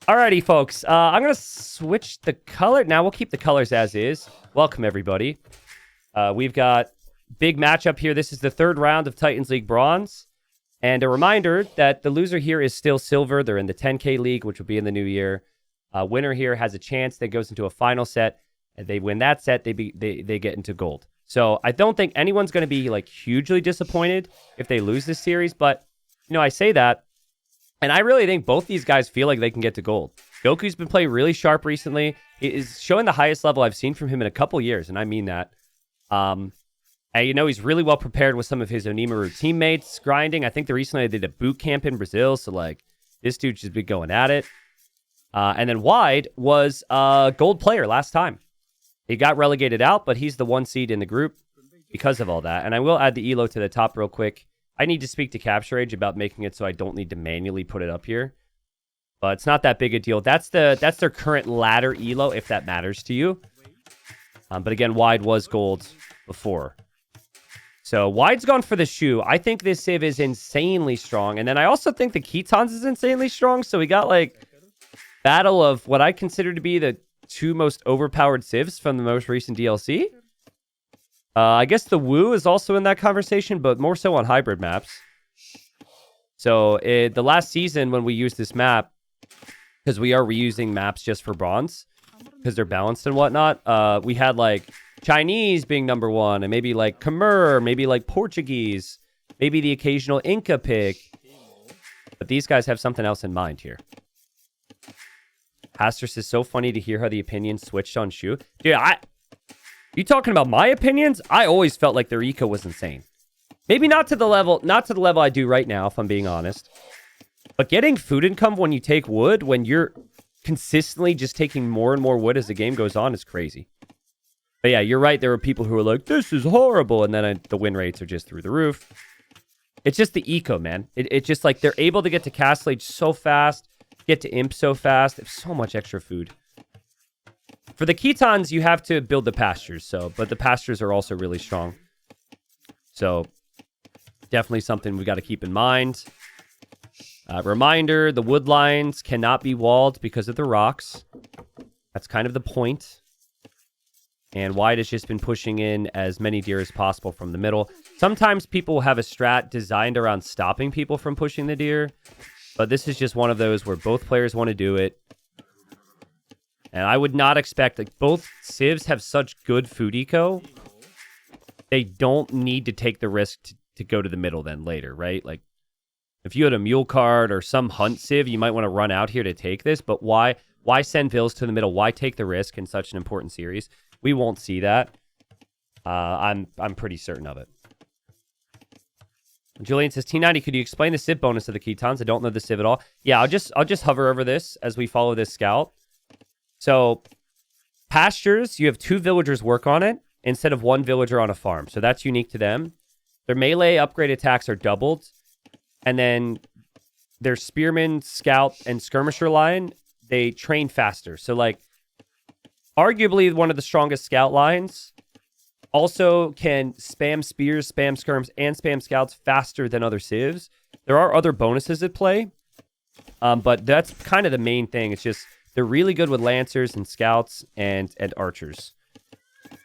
Alrighty, folks. I'm going to switch the color. Now we'll keep the colors as is. Welcome, everybody. We've got big matchup here. This is the third round of Titans League Bronze. And a reminder that the loser here is still silver. They're in the 10K League, which will be in the new year. Winner here has a chance that goes into a final set. And they win that set, they get into gold. So I don't think anyone's going to be like hugely disappointed if they lose this series. But, you know, I say that. And I really think both these guys feel like they can get to gold. Goku's been playing really sharp recently. He is showing the highest level I've seen from him in a couple years, and I mean that. And, you know, he's really well prepared with some of his Onimaru teammates grinding. I think recently they did a boot camp in Brazil, so, like, this dude's just been going at it. And then Wide was a gold player last time. He got relegated out, but he's the 1 seed in the group because of all that. And I will add the elo to the top real quick. I need to speak to Capture Age about making it so I don't need to manually put it up here. But it's not that big a deal. That's their current ladder elo, if that matters to you. But again, Wide was gold before. So Wide's gone for the shoe. I think this Civ is insanely strong. And then I also think the Ketons is insanely strong. So we got like battle of what I consider to be the two most overpowered Civs from the most recent DLC. I guess the Wu is also in that conversation, but more so on hybrid maps. So the last season when we used this map, because we are reusing maps just for bronze, because they're balanced and whatnot, we had like Chinese being number one, and maybe like Khmer, maybe like Portuguese, maybe the occasional Inca pick. But these guys have something else in mind here. Hasters is so funny to hear how the opinion switched on Shu. Dude, you talking about my opinions? I always felt like their eco was insane. Maybe not to the level I do right now, if I'm being honest. But getting food income when you take wood, when you're consistently just taking more and more wood as the game goes on, is crazy. But yeah, you're right. There are people who are like, this is horrible. And then the win rates are just through the roof. It's just the eco, man. It's just like they're able to get to Castle Age so fast, get to Imp so fast. There's so much extra food. For the Ketons, you have to build the pastures, but the pastures are also really strong. So, definitely something we got to keep in mind. Reminder, the wood lines cannot be walled because of the rocks. That's kind of the point. And Wide has just been pushing in as many deer as possible from the middle. Sometimes people have a strat designed around stopping people from pushing the deer. But this is just one of those where both players want to do it. And I would not expect, like, both Civs have such good food eco. They don't need to take the risk to go to the middle then later, right? Like, if you had a mule card or some hunt Civ, you might want to run out here to take this. But why send Vils to the middle? Why take the risk in such an important series? We won't see that. I'm pretty certain of it. Julian says, T90, could you explain the Civ bonus of the Ketons? I don't know the Civ at all. Yeah, I'll just hover over this as we follow this scout. So, pastures, you have 2 villagers work on it instead of 1 villager on a farm. So that's unique to them. Their melee upgrade attacks are doubled. And then their spearman, scout, and skirmisher line, they train faster. So, like, arguably one of the strongest scout lines also can spam spears, spam skirms, and spam scouts faster than other civs. There are other bonuses at play, but that's kind of the main thing. It's just they're really good with lancers and scouts and archers.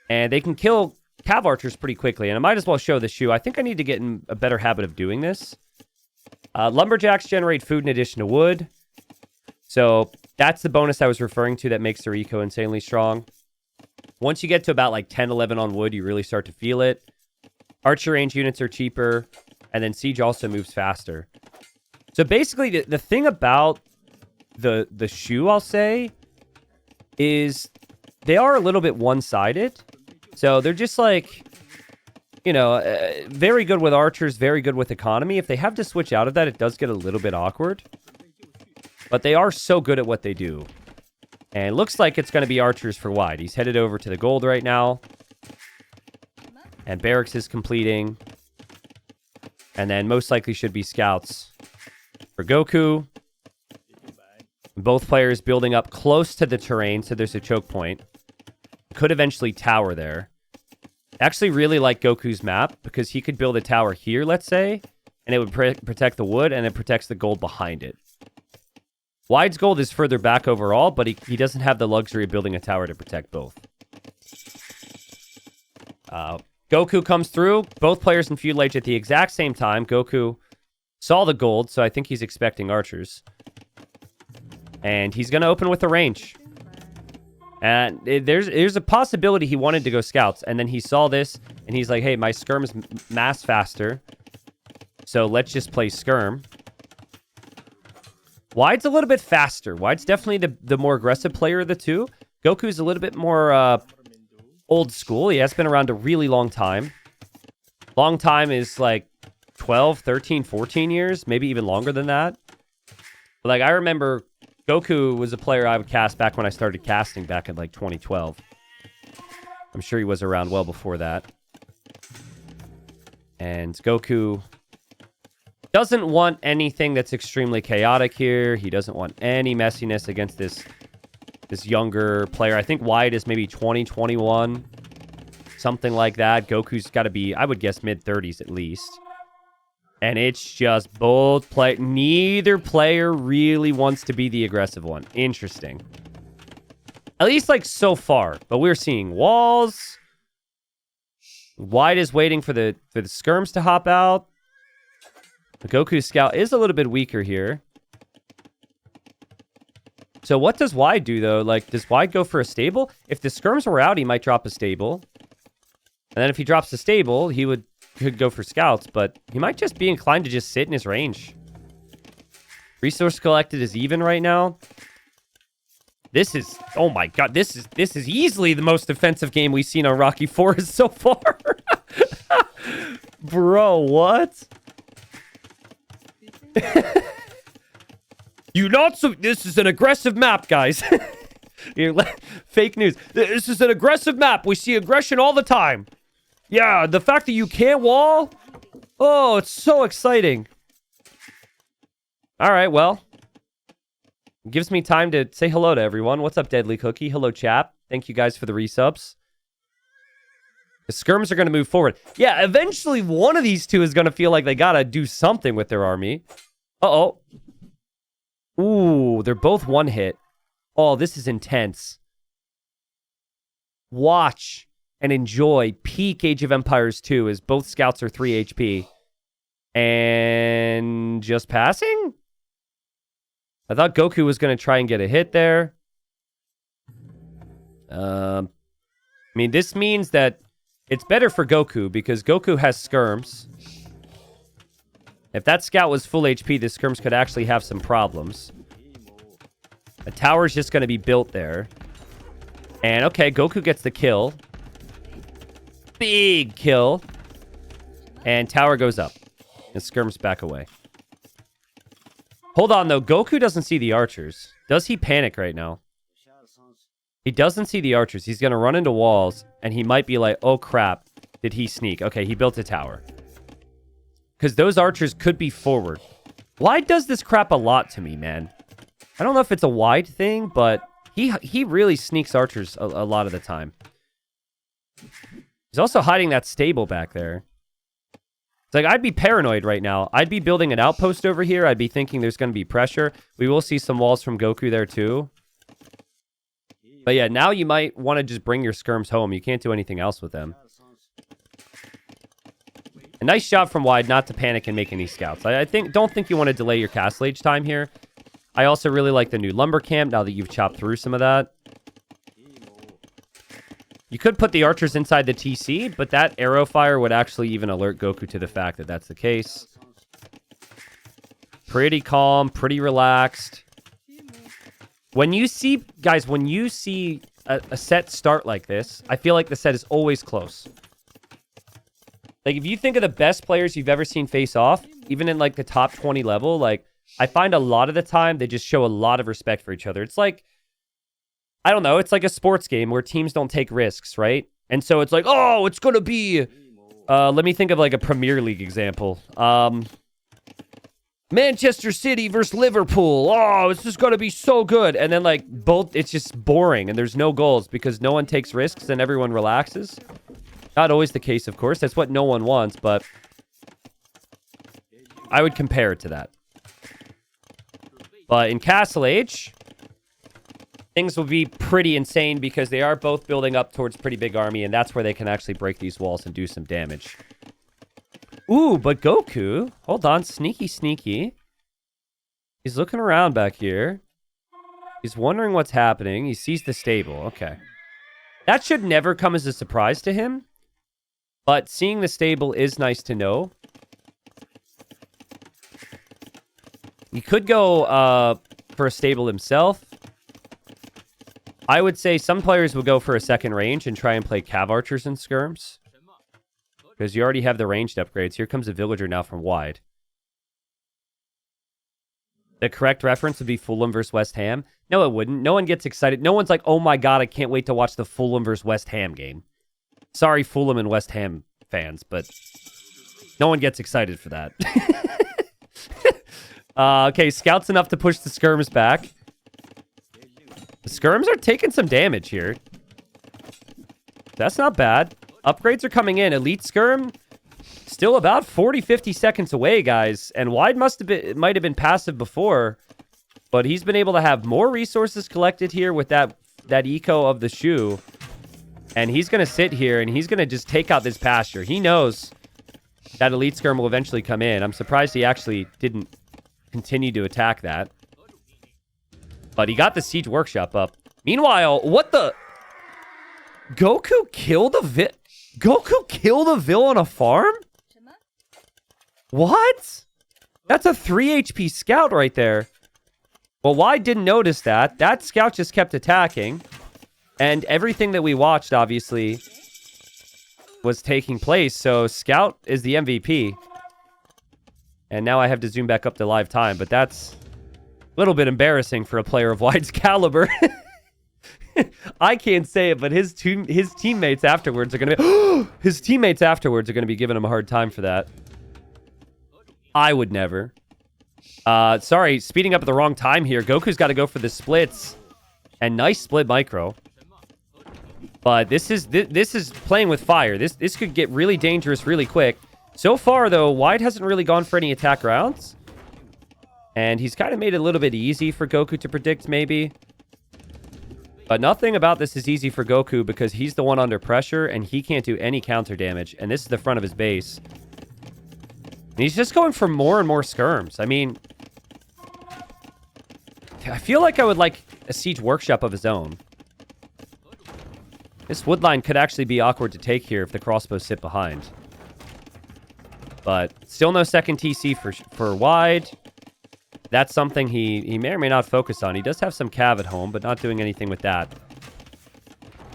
And they can kill cav archers pretty quickly. And I might as well show the shoe. I think I need to get in a better habit of doing this. Lumberjacks generate food in addition to wood. So that's the bonus I was referring to that makes their eco insanely strong. Once you get to about like 10, 11 on wood, you really start to feel it. Archer range units are cheaper. And then siege also moves faster. So basically, the thing about the shoe, I'll say, is they are a little bit one-sided. So they're just like, you know, very good with archers, very good with economy. If they have to switch out of that, it does get a little bit awkward. But they are so good at what they do. And it looks like it's going to be archers for Wide. He's headed over to the gold right now. And barracks is completing. And then most likely should be scouts for Goku. Both players building up close to the terrain, so there's a choke point. Could eventually tower there. Actually really like Goku's map, because he could build a tower here, let's say, and it would protect the wood, and it protects the gold behind it. Wide's gold is further back overall, but he doesn't have the luxury of building a tower to protect both. Goku comes through. Both players in Feudal Age at the exact same time. Goku saw the gold, so I think he's expecting archers. And he's going to open with a range. And there's a possibility he wanted to go scouts. And then he saw this, and he's like, hey, my skirm's mass faster. So let's just play skirm. Wide's a little bit faster. Wide's definitely the more aggressive player of the two. Goku's a little bit more old school. He has been around a really long time. Long time is like 12, 13, 14 years. Maybe even longer than that. But like, I remember Goku was a player I would cast back when I started casting back in like 2012. I'm sure he was around well before that. And Goku doesn't want anything that's extremely chaotic here. He doesn't want any messiness against this younger player. I think Wide is maybe 20, 21. Something like that. Goku's got to be, I would guess, mid-30s at least. And it's just both play. Neither player really wants to be the aggressive one. Interesting. At least like so far. But we're seeing walls. Wide is waiting for the skirms to hop out. The Goku scout is a little bit weaker here. So what does Wide do, though? Like, does Wide go for a stable? If the skirms were out, he might drop a stable. And then if he drops the stable, he could go for scouts. But he might just be inclined to just sit in his range. Resource collected is even right now. This is... Oh, my God. This is easily the most defensive game we've seen on Rocky Forest so far. Bro, what? This is an aggressive map, guys. Fake news. This is an aggressive map. We see aggression all the time. Yeah, the fact that you can't wall. Oh, it's so exciting. All right, well. Gives me time to say hello to everyone. What's up, Deadly Cookie? Hello, chap. Thank you guys for the resubs. The skirms are going to move forward. Yeah, eventually one of these two is going to feel like they got to do something with their army. Uh-oh. Ooh, they're both one hit. Oh, this is intense. Watch and enjoy peak Age of Empires 2 as both scouts are 3 HP. And just passing? I thought Goku was going to try and get a hit there. I mean, this means that it's better for Goku because Goku has skirms. If that scout was full HP, the skirms could actually have some problems. A tower's just going to be built there. And, okay, Goku gets the kill. Big kill. And tower goes up. And skirms back away. Hold on, though. Goku doesn't see the archers. Does he panic right now? He doesn't see the archers. He's going to run into walls. And he might be like, oh, crap. Did he sneak? Okay, he built a tower. Because those archers could be forward. Wide does this crap a lot to me, man. I don't know if it's a Wide thing, but he really sneaks archers a lot of the time. He's also hiding that stable back there. It's like, I'd be paranoid right now. I'd be building an outpost over here. I'd be thinking there's going to be pressure. We will see some walls from Goku there, too. But yeah, now you might want to just bring your skirms home. You can't do anything else with them. A nice job from Wide not to panic and make any scouts. Don't think you want to delay your castle age time here. I also really like the new lumber camp now that you've chopped through some of that. You could put the archers inside the TC, but that arrow fire would actually even alert Goku to the fact that that's the case. Pretty calm, pretty relaxed. When you see, guys, when you see a set start like this, I feel like the set is always close. Like, if you think of the best players you've ever seen face off, even in, like, the top 20 level, like, I find a lot of the time they just show a lot of respect for each other. It's like, I don't know, it's like a sports game where teams don't take risks, right? And so it's like, oh, it's going to be... let me think of, like, a Premier League example. Manchester City versus Liverpool. Oh, it's just going to be so good. And then, like, both, it's just boring and there's no goals because no one takes risks and everyone relaxes. Not always the case, of course. That's what no one wants, but I would compare it to that. But in Castle Age, things will be pretty insane because they are both building up towards pretty big army, and that's where they can actually break these walls and do some damage. Ooh, but Goku, hold on, sneaky, sneaky. He's looking around back here. He's wondering what's happening. He sees the stable. Okay. That should never come as a surprise to him, but seeing the stable is nice to know. He could go for a stable himself. I would say some players will go for a second range and try and play cav archers and skirms. Because you already have the ranged upgrades. Here comes a villager now from wide. The correct reference would be Fulham versus West Ham. No, it wouldn't. No one gets excited. No one's like, oh my god, I can't wait to watch the Fulham versus West Ham game. Sorry, Fulham and West Ham fans, but no one gets excited for that. Okay, scouts enough to push the skirms back. The skirms are taking some damage here. That's not bad. Upgrades are coming in. Elite skirm, still about 40-50 seconds away, guys. And wide might have been passive before, but he's been able to have more resources collected here with that eco of the shoe. And he's going to sit here, and he's going to just take out this pasture. He knows that elite skirm will eventually come in. I'm surprised he actually didn't continue to attack that. But he got the siege workshop up. Meanwhile, what the... Goku killed a Vil on a farm? What? That's a 3 HP scout right there. Well, why didn't notice that? That scout just kept attacking. And everything that we watched, obviously, was taking place. So Scout is the MVP. And now I have to zoom back up to live time. But that's a little bit embarrassing for a player of Wide's caliber. I can't say it, but his teammates afterwards are going to be giving him a hard time for that. I would never. Sorry, speeding up at the wrong time here. Goku's got to go for the splits. And nice split micro. But this is playing with fire. This could get really dangerous really quick. So far, though, Wide hasn't really gone for any attack rounds. And he's kind of made it a little bit easy for Goku to predict, maybe. But nothing about this is easy for Goku because he's the one under pressure and he can't do any counter damage. And this is the front of his base. And he's just going for more and more skirms. I mean, I feel like I would like a siege workshop of his own. This wood line could actually be awkward to take here if the crossbows sit behind. But still no second TC for Wide. That's something he may or may not focus on. He does have some cav at home, but not doing anything with that.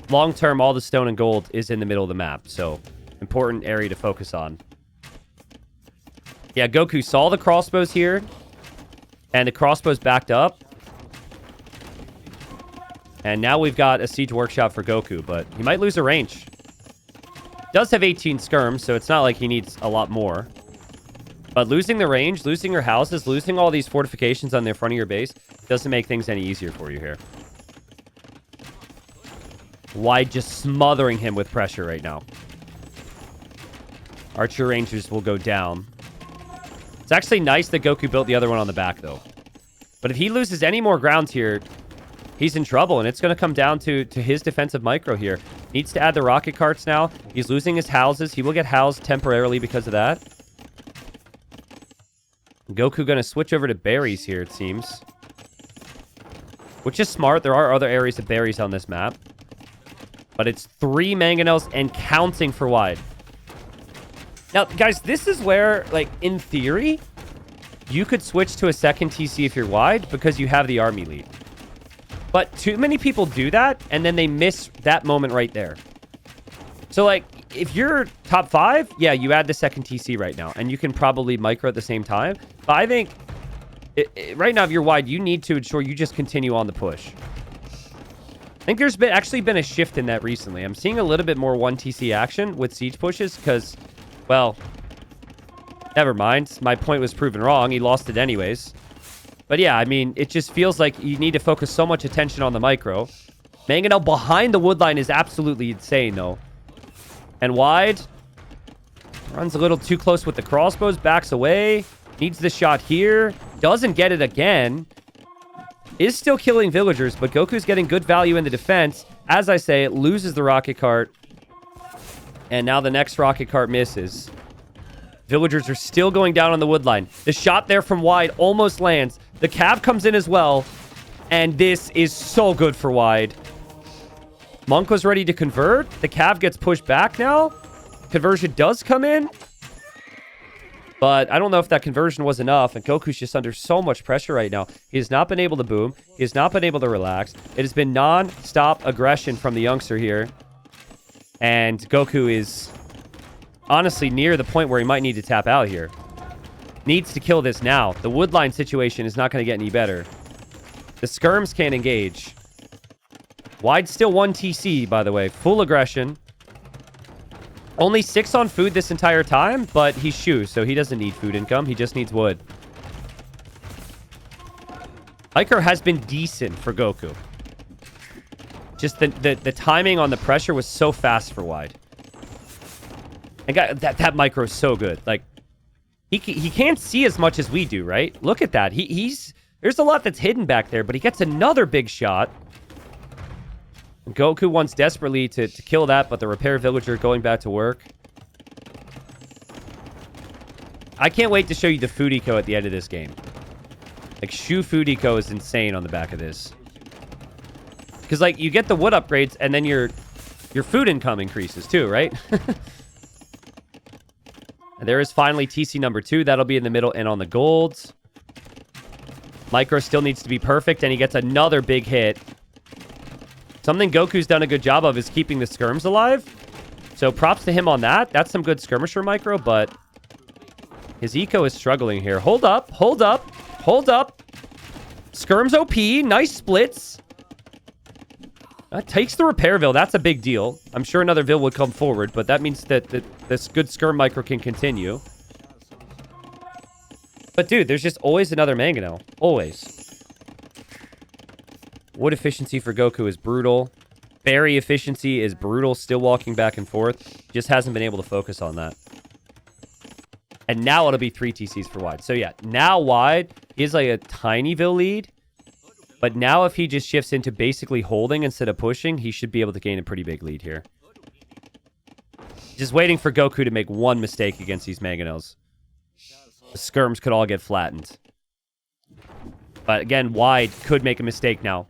Long term, all the stone and gold is in the middle of the map, so important area to focus on. Yeah, Goku saw the crossbows here, and the crossbows backed up. And now we've got a siege workshop for Goku, but he might lose a range. Does have 18 skirms, so it's not like he needs a lot more. But losing the range, losing your houses, losing all these fortifications on the front of your base doesn't make things any easier for you here. Wide just smothering him with pressure right now. Archer Rangers will go down. It's actually nice that Goku built the other one on the back, though. But if he loses any more grounds here, he's in trouble, and it's going to come down to his defensive micro here. Needs to add the rocket carts now. He's losing his houses. He will get housed temporarily because of that. Goku going to switch over to berries here, it seems. Which is smart. There are other areas of berries on this map. But it's 3 mangonels and counting for Wide. Now, guys, this is where, like, in theory, you could switch to a second TC if you're Wide because you have the army lead. But too many people do that, and then they miss that moment right there. So, like, if you're top 5, yeah, you add the second TC right now, and you can probably micro at the same time. But I think, right now, if you're Wide, you need to ensure you just continue on the push. I think there's actually been a shift in that recently. I'm seeing a little bit more 1 TC action with siege pushes, because, well, never mind. My point was proven wrong. He lost it anyways. But yeah, I mean, it just feels like you need to focus so much attention on the micro. Mangonel behind the wood line is absolutely insane, though. And Wide runs a little too close with the crossbows, backs away, needs the shot here, doesn't get it again. is still killing villagers, but Goku's getting good value in the defense. As I say, it loses the rocket cart. And now the next rocket cart misses. Villagers are still going down on the wood line. The shot there from wide almost lands. The cav comes in as well. And this is so good for wide. Monk was ready to convert. The cav gets pushed back now. Conversion does come in. But I don't know if that conversion was enough. And Goku's just under so much pressure right now. He has not been able to boom. He has not been able to relax. It has been non-stop aggression from the youngster here. And Goku is honestly near the point where he might need to tap out here. Needs to kill this now. The woodline situation is not going to get any better. The skirms can't engage. Wide still 1 TC, by the way. Full aggression. Only 6 on food this entire time, but he's Shu, so he doesn't need food income. He just needs wood. Micro has been decent for Goku. Just the timing on the pressure was so fast for wide. And that micro is so good. Like, he can't see as much as we do, right? Look at that. There's a lot that's hidden back there, but he gets another big shot. Goku wants desperately to kill that, but the repair villager going back to work. I can't wait to show you the food eco at the end of this game. Like, Shu food eco is insane on the back of this. Because, like, you get the wood upgrades, and then your food income increases too, right? And there is finally TC number 2. That'll be in the middle and on the golds. Micro still needs to be perfect, and he gets another big hit. Something Goku's done a good job of is keeping the skirms alive. So props to him on that. That's some good skirmisher micro, but his eco is struggling here. Hold up, hold up, hold up. Skirms OP, nice splits. That takes the repairville. That's a big deal. I'm sure another Vil would come forward, but that means that this good skirm micro can continue. But dude, there's just always another mangonel. Always. Wood efficiency for Goku is brutal. Berry efficiency is brutal. Still walking back and forth. Just hasn't been able to focus on that. And now it'll be 3 TCs for wide. So yeah, now wide is like a tiny Vil lead. But now if he just shifts into basically holding instead of pushing, he should be able to gain a pretty big lead here. Just waiting for Goku to make one mistake against these mangonels. The skirms could all get flattened. But again, wide could make a mistake now.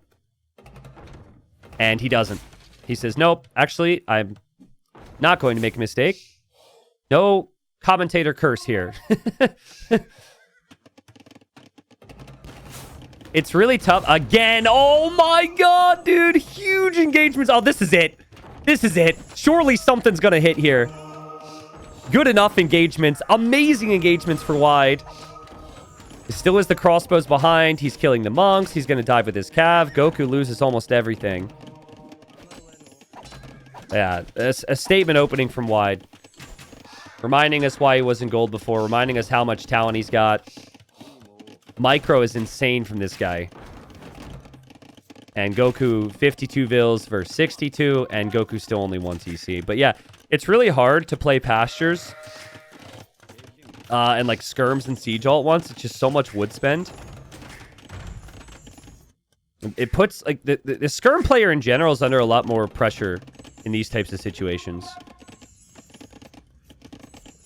And he doesn't. He says, nope, actually, I'm not going to make a mistake. No commentator curse here. It's really tough. Again, oh my god, dude. Huge engagements. Oh, this is it. This is it. Surely something's going to hit here. Good enough engagements. Amazing engagements for wide. Still is the crossbows behind. He's killing the monks. He's going to dive with his cav. Goku loses almost everything. Yeah, a statement opening from wide. Reminding us why he was in gold before. Reminding us how much talent he's got. Micro is insane from this guy. And Goku, 52 Vils versus 62. And Goku still only 1 TC. But yeah, it's really hard to play pastures. And like skirms and siege all at once. It's just so much wood spend. It puts like the skirm player in general is under a lot more pressure in these types of situations.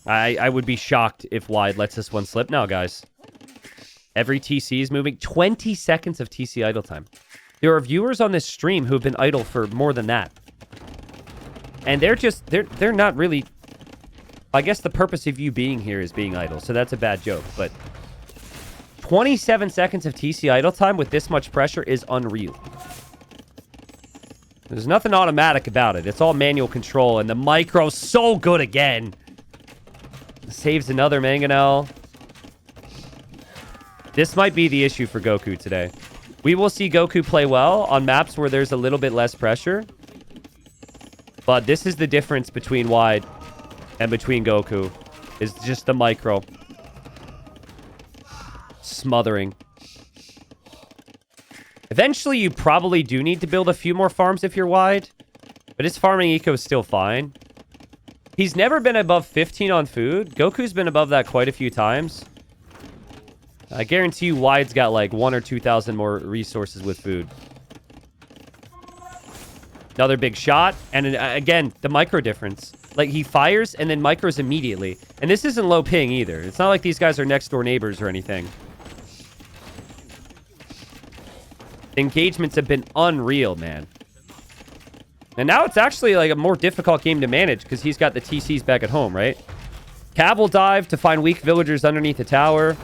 I would be shocked if wide lets this one slip now, guys. Every TC is moving. 20 seconds of TC idle time. There are viewers on this stream who have been idle for more than that. And they're not really... I guess the purpose of you being here is being idle, so that's a bad joke. But 27 seconds of TC idle time with this much pressure is unreal. There's nothing automatic about it. It's all manual control, and the micro's so good again. Saves another mangonel. This might be the issue for Goku today. We will see Goku play well on maps where there's a little bit less pressure. But this is the difference between wide and between Goku. Is just the micro. Smothering. Eventually, you probably do need to build a few more farms if you're wide. But his farming eco is still fine. He's never been above 15 on food. Goku's been above that quite a few times. I guarantee you Wide's got like 1,000 or 2,000 more resources with food. Another big shot. And again, the micro difference. Like, he fires and then micros immediately. And this isn't low ping either. It's not like these guys are next door neighbors or anything. Engagements have been unreal, man. And now it's actually like a more difficult game to manage because he's got the TCs back at home, right? Cav will dive to find weak villagers underneath the tower.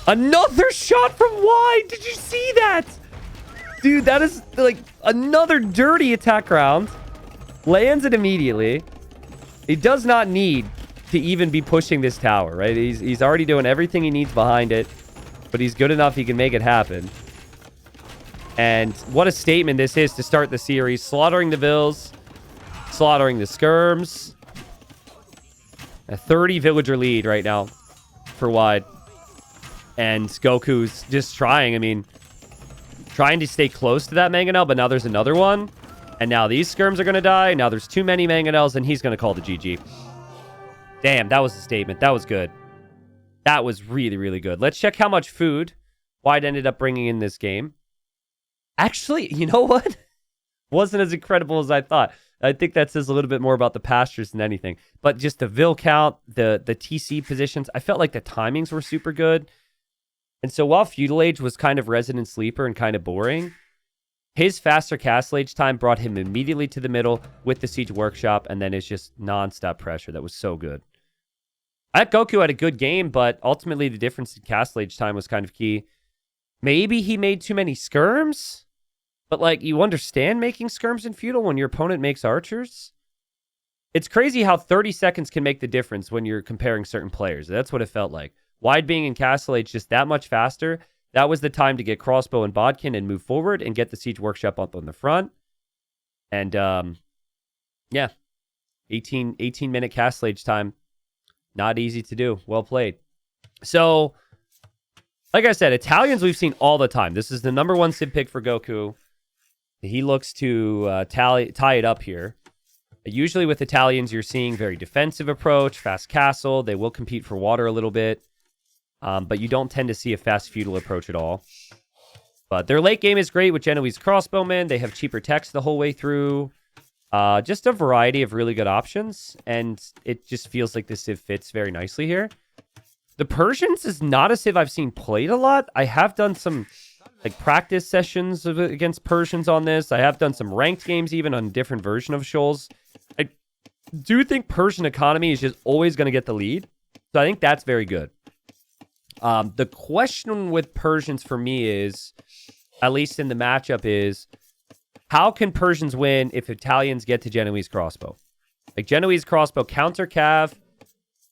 Another shot from wide. Did you see that? Dude, that is like another dirty attack round. Lands it immediately. He does not need to even be pushing this tower, right? He's already doing everything he needs behind it. But he's good enough he can make it happen. And what a statement this is to start the series. Slaughtering the Vills. Slaughtering the Skirms. A 30 villager lead right now for wide. And Goku's just trying. I mean, trying to stay close to that Mangonel, but now there's another one. And now these Skirms are going to die. Now there's too many Mangonels, and he's going to call the GG. Damn, that was a statement. That was good. That was really, really good. Let's check how much food Wide ended up bringing in this game. Actually, you know what? Wasn't as incredible as I thought. I think that says a little bit more about the pastures than anything. But just the Vil count, the TC positions, I felt like the timings were super good. And so while Feudal Age was kind of resident sleeper and kind of boring, his faster Castle Age time brought him immediately to the middle with the Siege Workshop, and then it's just nonstop pressure. That was so good. Goku had a good game, but ultimately the difference in Castle Age time was kind of key. Maybe he made too many skirms, but like, you understand making skirms in Feudal when your opponent makes archers? It's crazy how 30 seconds can make the difference when you're comparing certain players. That's what it felt like. Wide being in Castle Age just that much faster, that was the time to get Crossbow and Bodkin and move forward and get the Siege Workshop up on the front. And yeah, 18-minute Castle Age time. Not easy to do. Well played. So, like I said, Italians we've seen all the time. This is the number one Civ pick for Goku. He looks to tie it up here. Usually with Italians, you're seeing very defensive approach, fast castle. They will compete for water a little bit. But you don't tend to see a fast feudal approach at all. But their late game is great with Genoese crossbowmen. They have cheaper techs the whole way through. Just a variety of really good options. And it just feels like this Civ fits very nicely here. The Persians is not a Civ I've seen played a lot. I have done some like practice sessions against Persians on this. I have done some ranked games even on a different version of Shoals. I do think Persian economy is just always going to get the lead. So I think that's very good. The question with Persians for me is, at least in the matchup, is how can Persians win if Italians get to Genoese crossbow? Like Genoese crossbow counter cav,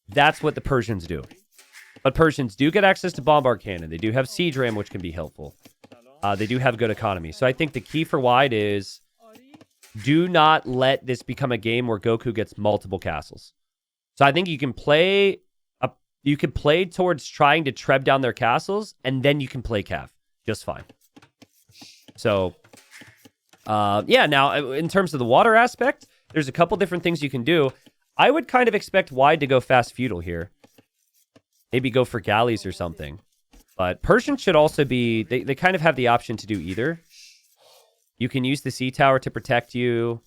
that's what the Persians do. But Persians do get access to bombard cannon. They do have siege ram, which can be helpful. They do have good economy. So I think the key for Wide is do not let this become a game where Goku gets multiple castles. So I think you can play towards trying to treb down their castles, and then you can play cav just fine. So, yeah, now in terms of the water aspect, there's a couple different things you can do. I would kind of expect Wide to go fast feudal here. Maybe go for galleys or something. But Persian should also be... They kind of have the option to do either. You can use the sea tower to protect you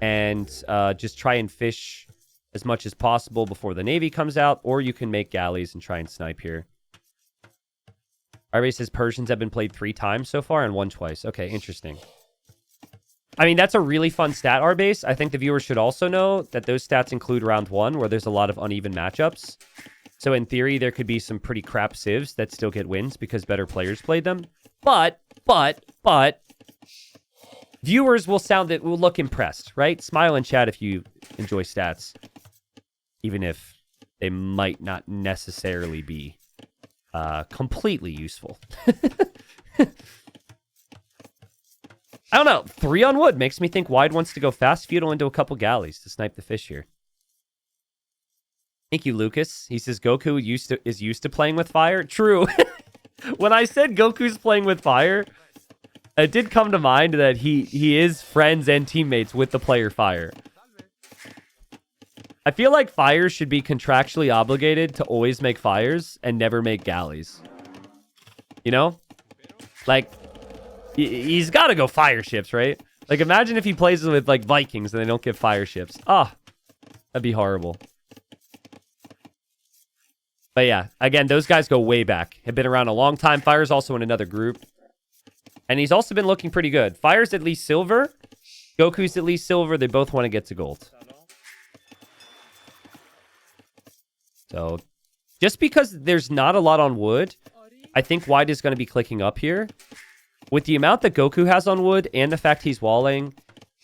and just try and fish as much as possible before the navy comes out, or you can make galleys and try and snipe here. Arby says Persians have been played 3 times so far and won twice. Okay, interesting. I mean, that's a really fun stat, Arbase. I think the viewers should also know that those stats include round 1, where there's a lot of uneven matchups. So in theory, there could be some pretty crap civs that still get wins because better players played them. But, viewers will look impressed, right? Smile in chat if you enjoy stats, even if they might not necessarily be completely useful. I don't know. 3 on wood makes me think Wide wants to go fast feudal into a couple galleys to snipe the fish here. Thank you, Lucas. He says Goku is used to playing with fire. True. When I said Goku's playing with fire, it did come to mind that he is friends and teammates with the player Fire. I feel like fires should be contractually obligated to always make fires and never make galleys. You know? Like, he's got to go fire ships, right? Like, imagine if he plays with, like, Vikings and they don't get fire ships. Ah, that'd be horrible. But yeah, again, those guys go way back. Have been around a long time. Fire's also in another group. And he's also been looking pretty good. Fire's at least silver. Goku's at least silver. They both want to get to gold. So, just because there's not a lot on wood, I think White is going to be clicking up here. With the amount that Goku has on wood and the fact he's walling,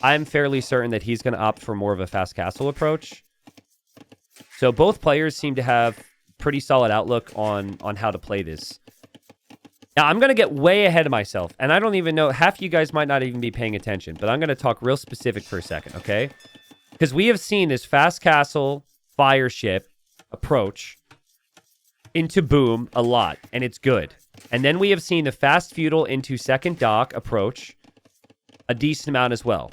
I'm fairly certain that he's going to opt for more of a fast castle approach. So both players seem to have pretty solid outlook on how to play this. Now, I'm going to get way ahead of myself, and I don't even know, half you guys might not even be paying attention, but I'm going to talk real specific for a second, okay? Because we have seen this fast castle fire ship approach into boom a lot, and it's good. And then we have seen the fast feudal into second dock approach a decent amount as well.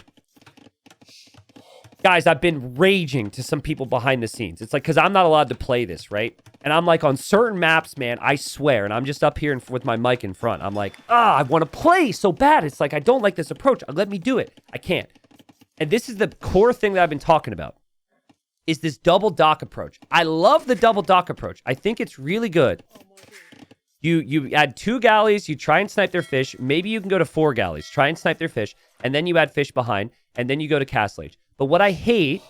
Guys, I've been raging to some people behind the scenes. It's like, because I'm not allowed to play this, right? And I'm like, on certain maps, man, I swear, and I'm just up here with my mic in front. I'm like, I want to play so bad. It's like, I don't like this approach. Let me do it. I can't. And this is the core thing that I've been talking about, is this double dock approach. I love the double dock approach. I think it's really good. You add 2 galleys, you try and snipe their fish. Maybe you can go to 4 galleys, try and snipe their fish, and then you add fish behind, and then you go to Castle Age. But what I hate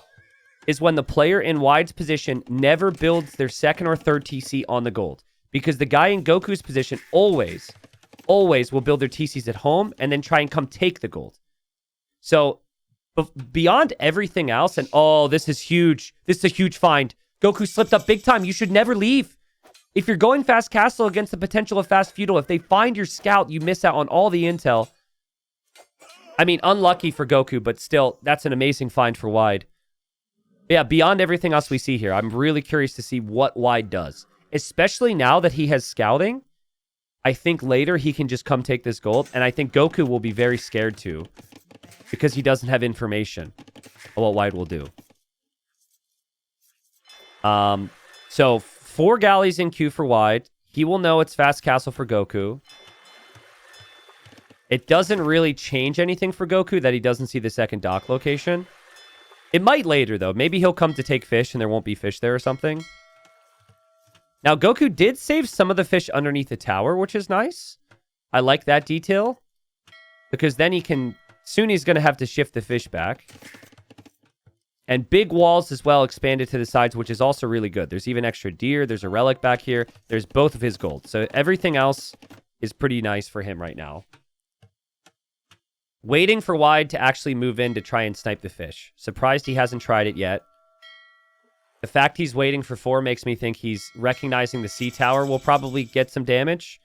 is when the player in Wide's position never builds their second or third TC on the gold. Because the guy in Goku's position always will build their TCs at home and then try and come take the gold. So, beyond everything else, and this is huge. This is a huge find. Goku slipped up big time. You should never leave. If you're going fast castle against the potential of fast feudal, if they find your scout, you miss out on all the intel. I mean, unlucky for Goku, but still, that's an amazing find for Wide. Yeah, beyond everything else we see here, I'm really curious to see what Wide does. Especially now that he has scouting, I think later he can just come take this gold, and I think Goku will be very scared too, because he doesn't have information on what Wide will do. So 4 galleys in queue for Wide. He will know it's fast castle for Goku. It doesn't really change anything for Goku that he doesn't see the second dock location. It might later, though. Maybe he'll come to take fish and there won't be fish there or something. Now, Goku did save some of the fish underneath the tower, which is nice. I like that detail. Because then he can... Soon he's going to have to shift the fish back. And big walls as well expanded to the sides, which is also really good. There's even extra deer. There's a relic back here. There's both of his gold. So everything else is pretty nice for him right now. Waiting for Wide to actually move in to try and snipe the fish. Surprised he hasn't tried it yet. The fact he's waiting for 4 makes me think he's recognizing the sea tower will probably get some damage.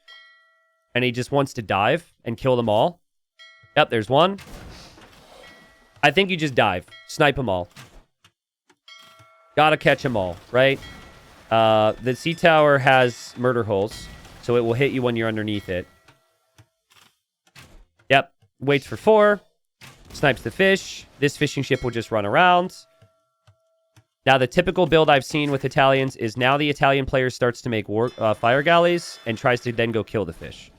And he just wants to dive and kill them all. Yep, there's one. I think you just dive. Snipe them all. Gotta catch them all, right? The sea tower has murder holes, so it will hit you when you're underneath it. Yep. Waits for 4. Snipes the fish. This fishing ship will just run around. Now, the typical build I've seen with Italians is now the Italian player starts to make fire galleys and tries to then go kill the fish.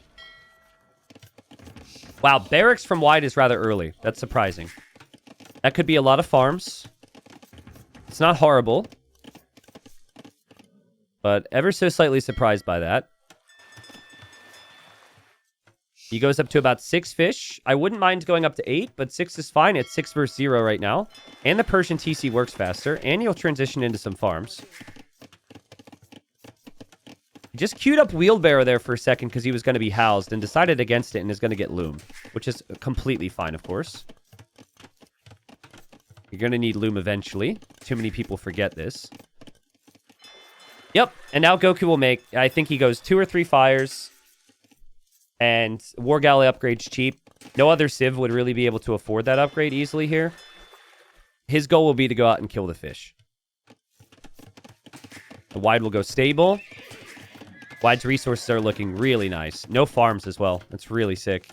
Wow, barracks from Wide is rather early. That's surprising. That could be a lot of farms. It's not horrible. But ever so slightly surprised by that. He goes up to about 6 fish. I wouldn't mind going up to 8, but 6 is fine. It's 6 versus 0 right now. And the Persian TC works faster. And you'll transition into some farms. He just queued up Wheelbarrow there for a second because he was going to be housed and decided against it and is going to get Loom. Which is completely fine, of course. You're going to need Loom eventually. Too many people forget this. Yep. And now Goku will make... I think he goes 2 or 3 fires... And War Galley upgrade's cheap. No other Civ would really be able to afford that upgrade easily here. His goal will be to go out and kill the fish. The Wide will go stable. Wide's resources are looking really nice. No farms as well. That's really sick.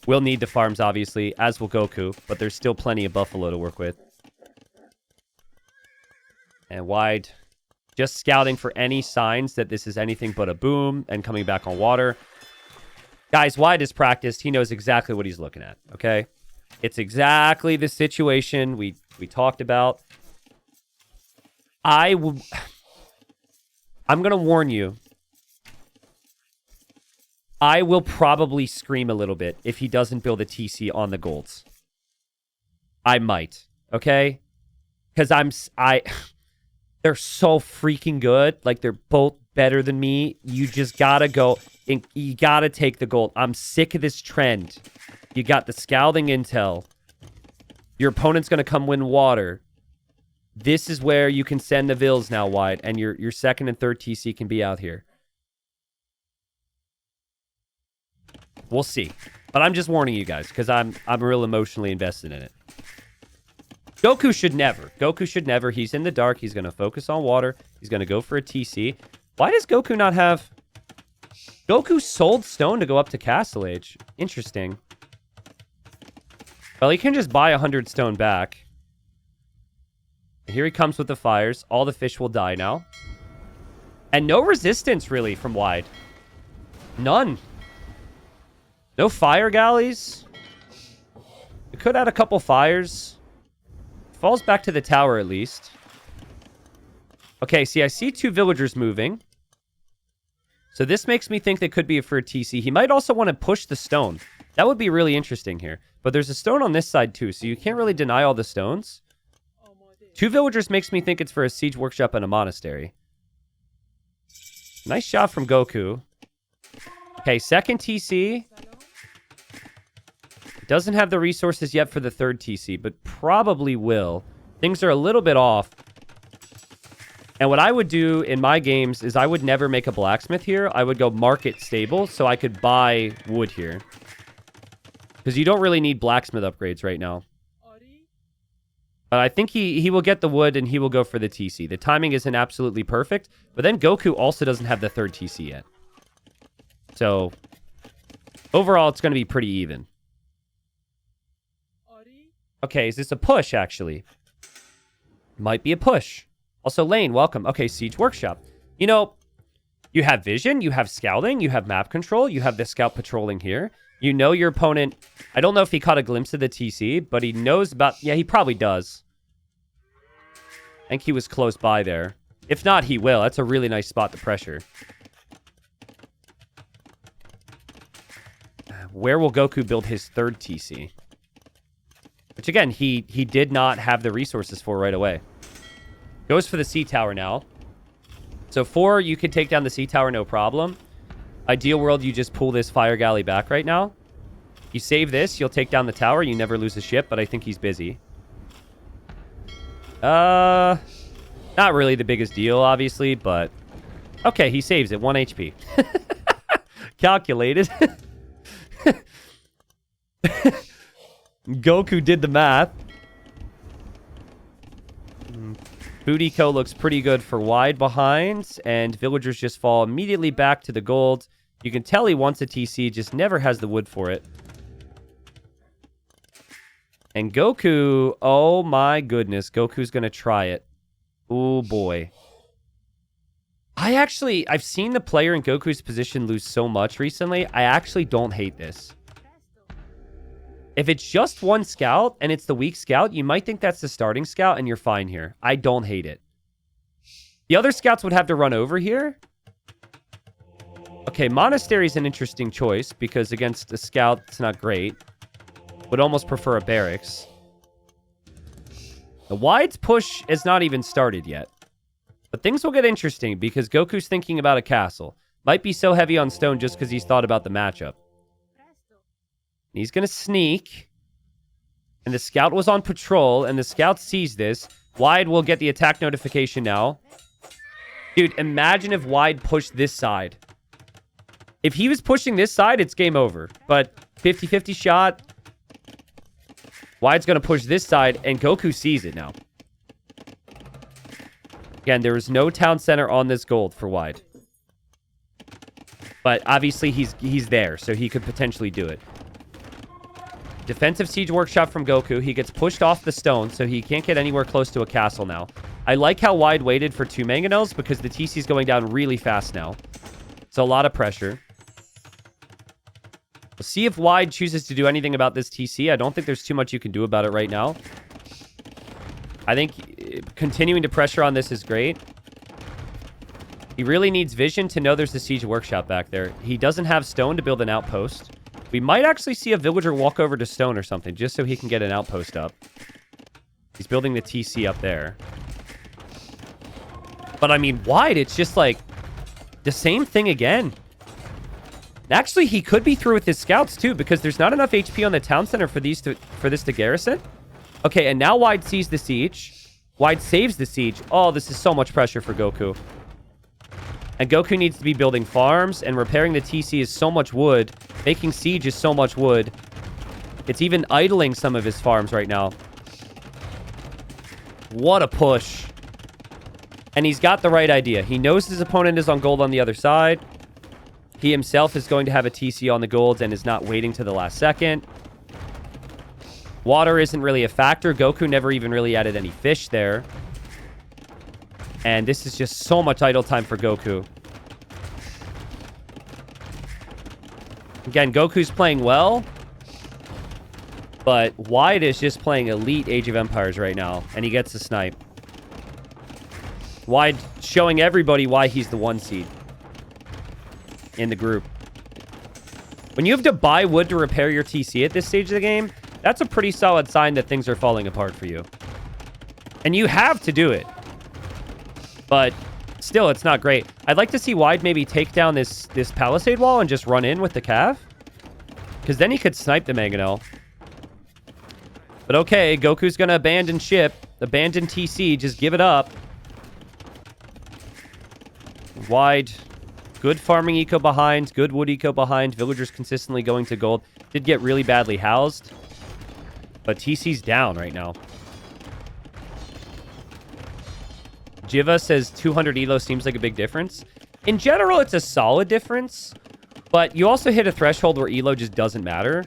We'll need the farms, obviously, as will Goku. But there's still plenty of buffalo to work with. Wide just scouting for any signs that this is anything but a boom and coming back on water. Guys, Wide is practiced. He knows exactly what he's looking at, okay? It's exactly the situation we talked about. I'm going to warn you. I will probably scream a little bit if he doesn't build a TC on the golds. I might, okay? Because they're so freaking good. Like, they're both better than me. You just gotta go. You gotta take the gold. I'm sick of this trend. You got the scalding intel. Your opponent's gonna come win water. This is where you can send the vills now, Wide, and your second and third TC can be out here. We'll see. But I'm just warning you guys, because I'm real emotionally invested in it. Goku should never. Goku should never. He's in the dark. He's going to focus on water. He's going to go for a TC. Why does Goku not have... Goku sold stone to go up to Castle Age. Interesting. Well, he can just buy 100 stone back. Here he comes with the fires. All the fish will die now. And no resistance, really, from Wide. None. No fire galleys. We could add a couple fires. Falls back to the tower, at least. Okay, see, I see 2 villagers moving. So this makes me think they could be for a TC. He might also want to push the stone. That would be really interesting here. But there's a stone on this side, too, so you can't really deny all the stones. 2 villagers makes me think it's for a siege workshop and a monastery. Nice shot from Goku. Okay, second TC. Doesn't have the resources yet for the third TC, but probably will. Things are a little bit off. And what I would do in my games is I would never make a blacksmith here. I would go market stable so I could buy wood here. Because you don't really need blacksmith upgrades right now. I think he will get the wood and he will go for the TC. The timing isn't absolutely perfect, but then Goku also doesn't have the third TC yet. So, overall, it's going to be pretty even. Okay, is this a push, actually? Might be a push. Also, Lane, welcome. Okay, Siege Workshop. You know, you have vision, you have scouting, you have map control, you have the scout patrolling here. You know your opponent... I don't know if he caught a glimpse of the TC, but he knows about... Yeah, he probably does. I think he was close by there. If not, he will. That's a really nice spot to pressure. Where will Goku build his third TC? Which, again, he did not have the resources for right away. Goes for the sea tower now. So 4, you could take down the sea tower, no problem. Ideal world, you just pull this fire galley back right now. You save this, you'll take down the tower. You never lose a ship, but I think he's busy. Not really the biggest deal, obviously, but... Okay, he saves it. 1 HP. Calculated. Goku did the math. Bootyco looks pretty good for Wide behind, and villagers just fall immediately back to the gold. You can tell he wants a TC, just never has the wood for it. And Goku, oh my goodness, Goku's going to try it. Oh boy. I've seen the player in Goku's position lose so much recently. I actually don't hate this. If it's just one scout and it's the weak scout, you might think that's the starting scout and you're fine here. I don't hate it. The other scouts would have to run over here. Okay, monastery is an interesting choice because against a scout, it's not great. Would almost prefer a barracks. The Wide's push is not even started yet. But things will get interesting because Goku's thinking about a castle. Might be so heavy on stone just because he's thought about the matchup. He's going to sneak. And the scout was on patrol, and the scout sees this. Wide will get the attack notification now. Dude, imagine if Wide pushed this side. If he was pushing this side, it's game over. But 50-50 shot. Wide's going to push this side, and Goku sees it now. Again, there is no town center on this gold for Wide. But obviously, he's there, so he could potentially do it. Defensive siege workshop from Goku. He gets pushed off the stone, so he can't get anywhere close to a castle now. I like how Wide waited for 2 mangonels because the TC is going down really fast now. So a lot of pressure. We'll see if Wide chooses to do anything about this TC. I don't think there's too much you can do about it right now. I think continuing to pressure on this is great. He really needs vision to know there's a siege workshop back there. He doesn't have stone to build an outpost. We might actually see a villager walk over to stone or something just so he can get an outpost up. He's building the TC up there. But I mean, Wide, it's just like the same thing again. Actually, he could be through with his scouts too because there's not enough HP on the town center for this to garrison. Okay, and now Wide sees the siege. Wide saves the siege. Oh, this is so much pressure for Goku. And Goku needs to be building farms, and repairing the TC is so much wood. Making siege is so much wood. It's even idling some of his farms right now. What a push. And he's got the right idea. He knows his opponent is on gold on the other side. He himself is going to have a TC on the golds and is not waiting to the last second. Water isn't really a factor. Goku never even really added any fish there. And this is just so much idle time for Goku. Again, Goku's playing well. But Wide is just playing elite Age of Empires right now. And he gets the snipe. Wide showing everybody why he's the 1 seed in the group. When you have to buy wood to repair your TC at this stage of the game, that's a pretty solid sign that things are falling apart for you. And you have to do it. But still, it's not great. I'd like to see Wide maybe take down this palisade wall and just run in with the cav. Because then he could snipe the mangonel. But okay, Goku's going to abandon ship. Abandon TC. Just give it up. Wide. Good farming eco behind. Good wood eco behind. Villagers consistently going to gold. Did get really badly housed. But TC's down right now. Jiva says 200 elo seems like a big difference. In general, it's a solid difference. But you also hit a threshold where elo just doesn't matter.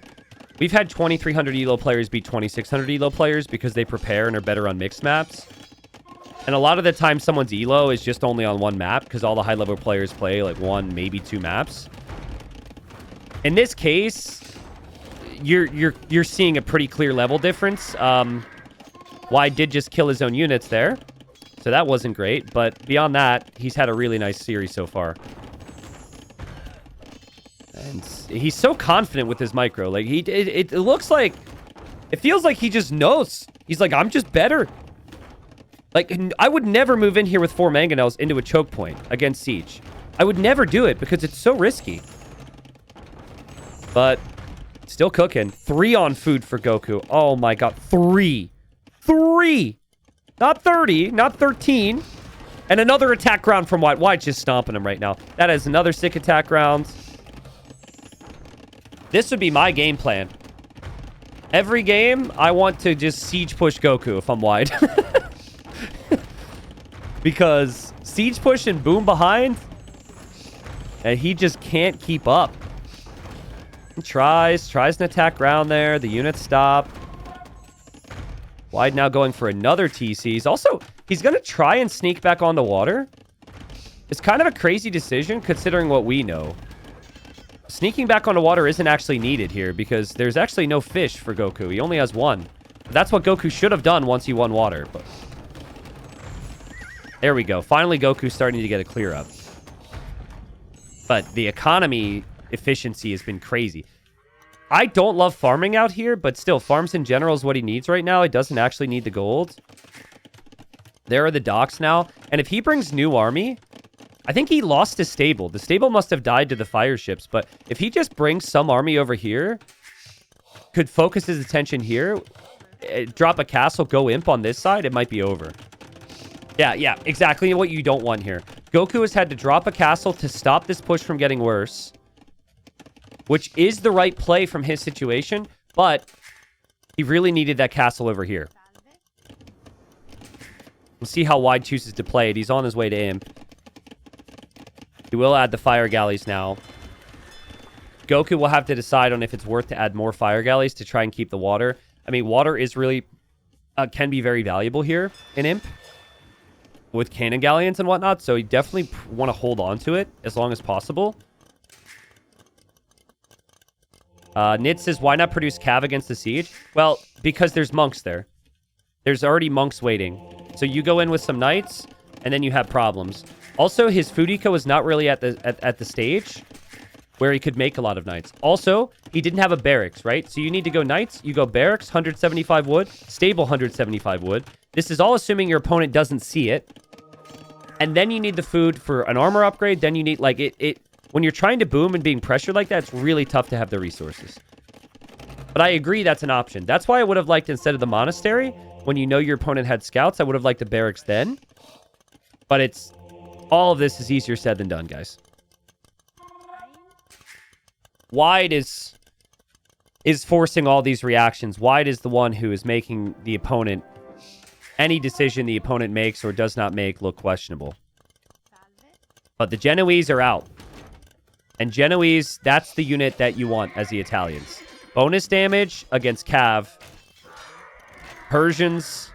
We've had 2,300 elo players beat 2,600 elo players because they prepare and are better on mixed maps. And a lot of the time, someone's elo is just only on one map because all the high-level players play like 1, maybe 2 maps. In this case, you're seeing a pretty clear level difference. Wide did just kill his own units there. So that wasn't great, but beyond that, he's had a really nice series so far. And he's so confident with his micro. Like, it looks like... It feels like he just knows. He's like, I'm just better. Like, I would never move in here with 4 mangonels into a choke point against Siege. I would never do it because it's so risky. But, still cooking. 3 on food for Goku. Oh my god, 3. 3! Not 30, not 13. And another attack round from Wide. Wide's just stomping him right now. That is another sick attack round. This would be my game plan. Every game, I want to just siege push Goku if I'm Wide. Because siege push and boom behind, and he just can't keep up. He tries an attack round there. The units stop. Wide now going for another TC. He's going to try and sneak back on the water. It's kind of a crazy decision considering what we know. Sneaking back on the water isn't actually needed here because there's actually no fish for Goku. He only has 1. That's what Goku should have done once he won water. But there we go. Finally, Goku's starting to get a clear up. But the economy efficiency has been crazy. I don't love farming out here, but still, farms in general is what he needs right now. He doesn't actually need the gold. There are the docks now. And if he brings new army, I think he lost his stable. The stable must have died to the fire ships. But if he just brings some army over here, could focus his attention here, drop a castle, go imp on this side, it might be over. Yeah, exactly what you don't want here. Goku has had to drop a castle to stop this push from getting worse, which is the right play from his situation, but he really needed that castle over here. We'll see how Wide chooses to play it. He's on his way to imp. He will add the fire galleys now. Goku will have to decide on if it's worth to add more fire galleys to try and keep the water. I mean, water is really... can be very valuable here in imp. with cannon galleons and whatnot, so you definitely want to hold on to it as long as possible. Nid says, why not produce cav against the siege? Well, because there's monks there. There's already monks waiting. So you go in with some knights, and then you have problems. Also, his food eco is not really at the stage where he could make a lot of knights. Also, he didn't have a barracks, right? So you need to go knights, you go barracks, 175 wood, stable 175 wood. This is all assuming your opponent doesn't see it. And then you need the food for an armor upgrade. Then you need, like, when you're trying to boom and being pressured like that, it's really tough to have the resources. But I agree that's an option. That's why I would have liked, instead of the monastery, when you know your opponent had scouts, I would have liked the barracks then. But all of this is easier said than done, guys. Wide is forcing all these reactions. Wide is the one who is making the opponent, any decision the opponent makes or does not make, look questionable. But the Genoese are out. And Genoese, that's the unit that you want as the Italians. Bonus damage against Cav. Persians,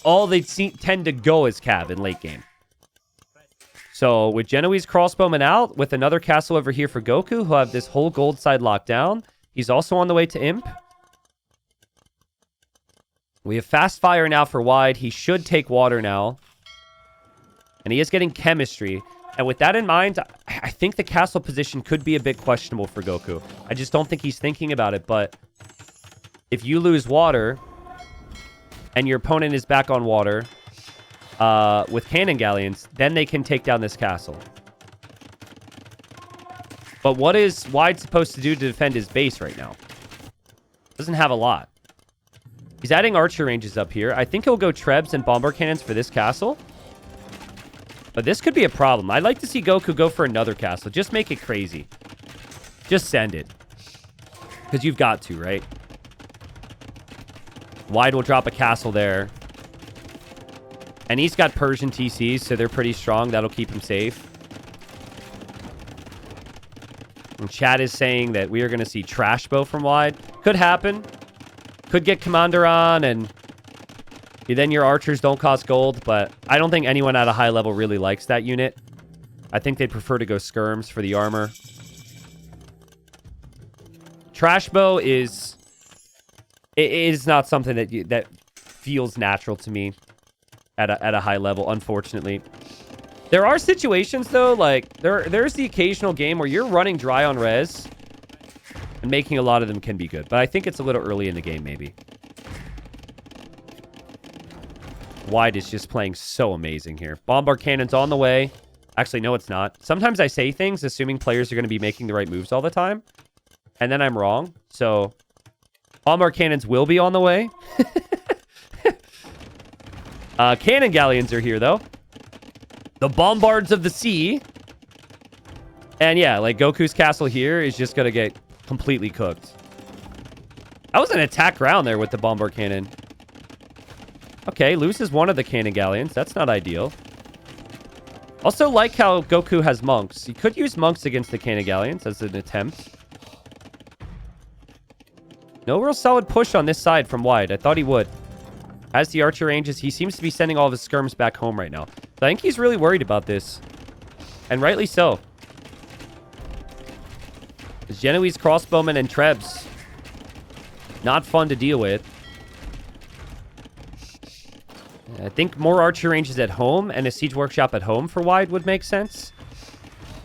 all they tend to go is Cav in late game. So with Genoese crossbowmen out, with another castle over here for Goku, who'll have this whole gold side locked down. He's also on the way to Imp. We have fast fire now for Wide. He should take water now. And he is getting chemistry. And with that in mind, I think the castle position could be a bit questionable for Goku. I just don't think he's thinking about it. But if you lose water and your opponent is back on water with cannon galleons, then they can take down this castle. But what is Wide supposed to do to defend his base right now? Doesn't have a lot. He's adding archer ranges up here. I think he'll go Trebs and bombard cannons for this castle. But this could be a problem. I'd like to see Goku go for another castle. Just make it crazy. Just send it. Because you've got to, right? Wide will drop a castle there. And he's got Persian TCs, so they're pretty strong. That'll keep him safe. And chat is saying that we are going to see Trash Bow from Wide. Could happen. Could get Commander on, and then your archers don't cost gold. But I don't think anyone at a high level really likes that unit. I think they'd prefer to go skirms for the armor. Trash Bow is not something that feels natural to me at a high level, unfortunately. There are situations, though, like there's the occasional game where you're running dry on res, and making a lot of them can be good. But I think it's a little early in the game, maybe. Wide is just playing so amazing here. Bombard cannon's on the way. Actually, no, it's not. Sometimes I say things assuming players are going to be making the right moves all the time. And then I'm wrong. So, bombard cannons will be on the way. Cannon galleons are here, though. The bombards of the sea. And yeah, like Goku's castle here is just going to get completely cooked. That was an attack round there with the bombard cannon. Okay, loses one of the cannon galleons. That's not ideal. Also like how Goku has monks. He could use monks against the cannon galleons as an attempt. No real solid push on this side from Wide. I thought he would. As the archer ranges, he seems to be sending all of his skirms back home right now. So I think he's really worried about this. And rightly so. His Genoese crossbowmen and Trebs. Not fun to deal with. I think more archer ranges at home and a siege workshop at home for Wide would make sense.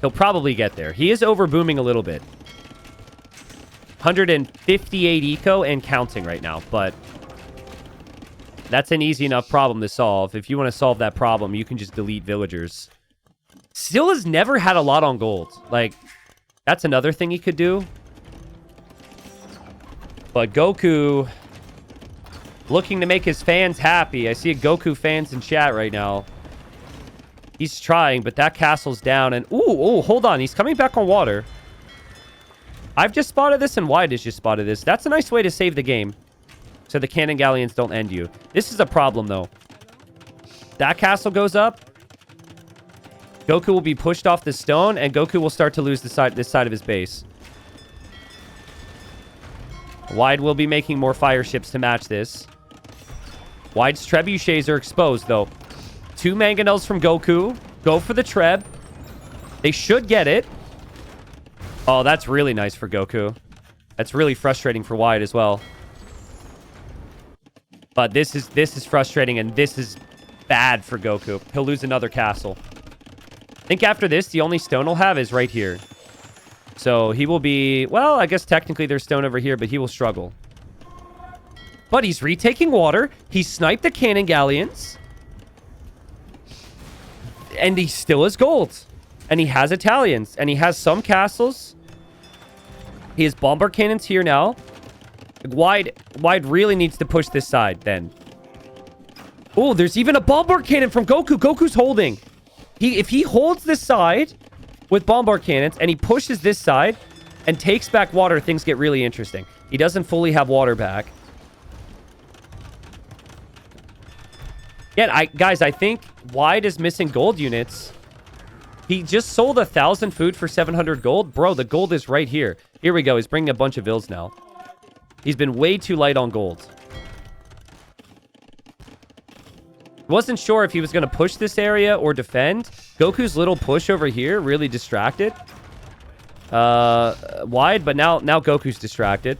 He'll probably get there. He is over booming a little bit. 158 eco and counting right now, but that's an easy enough problem to solve. If you want to solve that problem, you can just delete villagers. Still has never had a lot on gold. Like, that's another thing he could do. But Goku, looking to make his fans happy. I see a Goku fans in chat right now. He's trying, but that castle's down. And, ooh, hold on. He's coming back on water. I've just spotted this, and Wide has just spotted this. That's a nice way to save the game, so the cannon galleons don't end you. This is a problem, though. That castle goes up. Goku will be pushed off the stone, and Goku will start to lose this side of his base. Wide will be making more fire ships to match this. Wide's trebuchets are exposed, though. 2 mangonels from Goku. Go for the Treb. They should get it. Oh, that's really nice for Goku. That's really frustrating for Wide as well. But this is frustrating, and this is bad for Goku. He'll lose another castle. I think after this, the only stone he'll have is right here. So he will be... Well, I guess technically there's stone over here, but he will struggle. But he's retaking water. He sniped the cannon galleons. And he still has gold. And he has Italians. And he has some castles. He has bomber cannons here now. Wide really needs to push this side then. Oh, there's even a bombard cannon from Goku. Goku's holding. If he holds this side with bombard cannons and he pushes this side and takes back water, things get really interesting. He doesn't fully have water back. Yeah, guys, I think Wide is missing gold units. He just sold 1,000 food for 700 gold. Bro, the gold is right here. Here we go. He's bringing a bunch of vills now. He's been way too light on gold. Wasn't sure if he was going to push this area or defend. Goku's little push over here really distracted. Wide, but now Goku's distracted.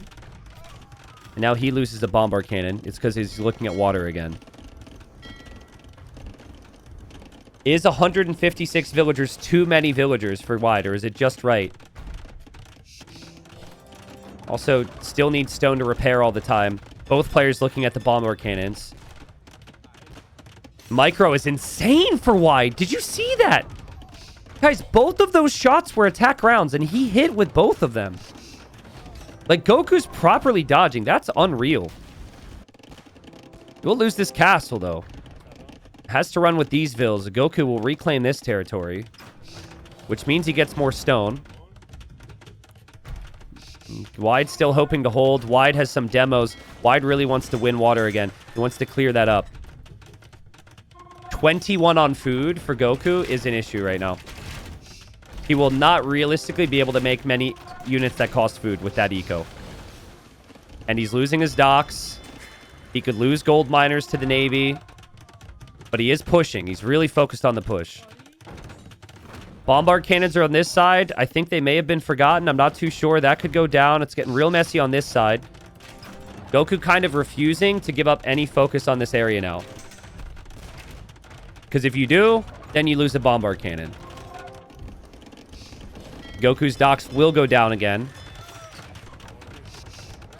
And now he loses a bombard cannon. It's because he's looking at water again. Is 156 villagers too many villagers for Wide, or is it just right? Also, still needs stone to repair all the time. Both players looking at the bombard cannons. Micro is insane for Wide. Did you see that? Guys, both of those shots were attack rounds, and he hit with both of them. Like, Goku's properly dodging. That's unreal. We'll lose this castle, though. Has to run with these vills. Goku will reclaim this territory, which means he gets more stone. Wide still hoping to hold. Wide has some demos. Wide really wants to win water again. He wants to clear that up. 21 on food for Goku is an issue right now. He will not realistically be able to make many units that cost food with that eco. And he's losing his docks. He could lose gold miners to the Navy. But he is pushing. He's really focused on the push. Bombard cannons are on this side. I think they may have been forgotten. I'm not too sure. That could go down. It's getting real messy on this side. Goku kind of refusing to give up any focus on this area now. Because if you do, then you lose a bombard cannon. Goku's docks will go down again.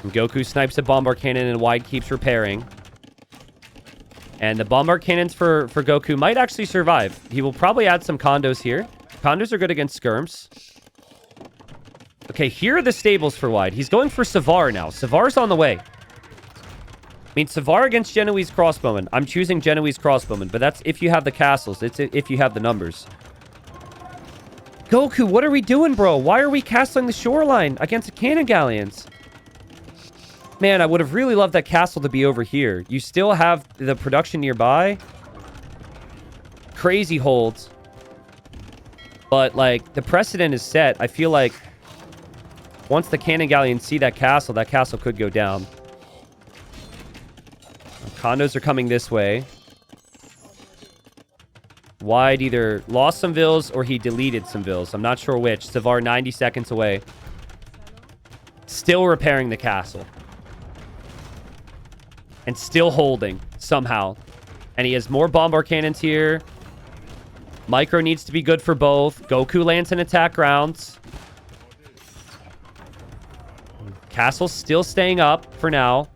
And Goku snipes a bombard cannon and Wide keeps repairing. And the bombard cannons for Goku might actually survive. He will probably add some condos here. Condos are good against skirms. Okay, here are the stables for Wide. He's going for Savar now. Savar's on the way. I mean, Savar against Genoese crossbowmen. I'm choosing Genoese crossbowmen, but that's if you have the castles. It's if you have the numbers. Goku, what are we doing, bro? Why are we castling the shoreline against the cannon galleons? Man, I would have really loved that castle to be over here. You still have the production nearby. Crazy holds. But, like, the precedent is set. I feel like once the cannon galleons see that castle could go down. Condos are coming this way. Wide either lost some vills or he deleted some vills. I'm not sure which. Savar 90 seconds away. Still repairing the castle. And still holding, somehow. And he has more bombard cannons here. Micro needs to be good for both. Goku lands in attack rounds. Castle's still staying up for now.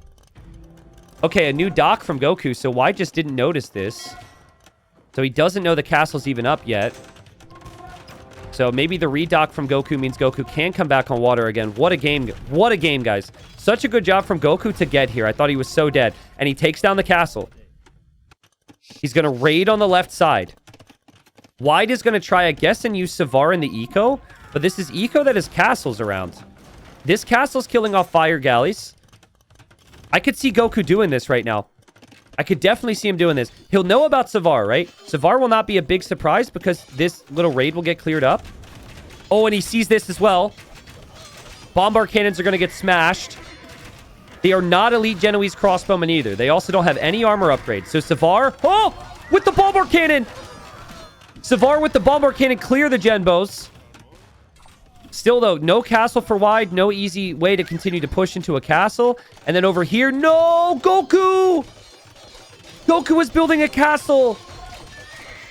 Okay, a new dock from Goku, so Wide just didn't notice this. So he doesn't know the castle's even up yet. So maybe the redock from Goku means Goku can come back on water again. What a game. What a game, guys. Such a good job from Goku to get here. I thought he was so dead. And he takes down the castle. He's going to raid on the left side. Wide is going to try, I guess, and use Savar in the eco. But this is eco that has castles around. This castle's killing off fire galleys. I could see Goku doing this right now. I could definitely see him doing this. He'll know about Savar, right? Savar will not be a big surprise because this little raid will get cleared up. Oh, and he sees this as well. Bombard cannons are going to get smashed. They are not elite Genoese crossbowmen either. They also don't have any armor upgrades. So Savar... Oh! with the bombard cannon. Savar with the bombard cannon clear the Genbos. Still, though, no castle for Wide. No easy way to continue to push into a castle. And then over here, no! Goku! Goku is building a castle.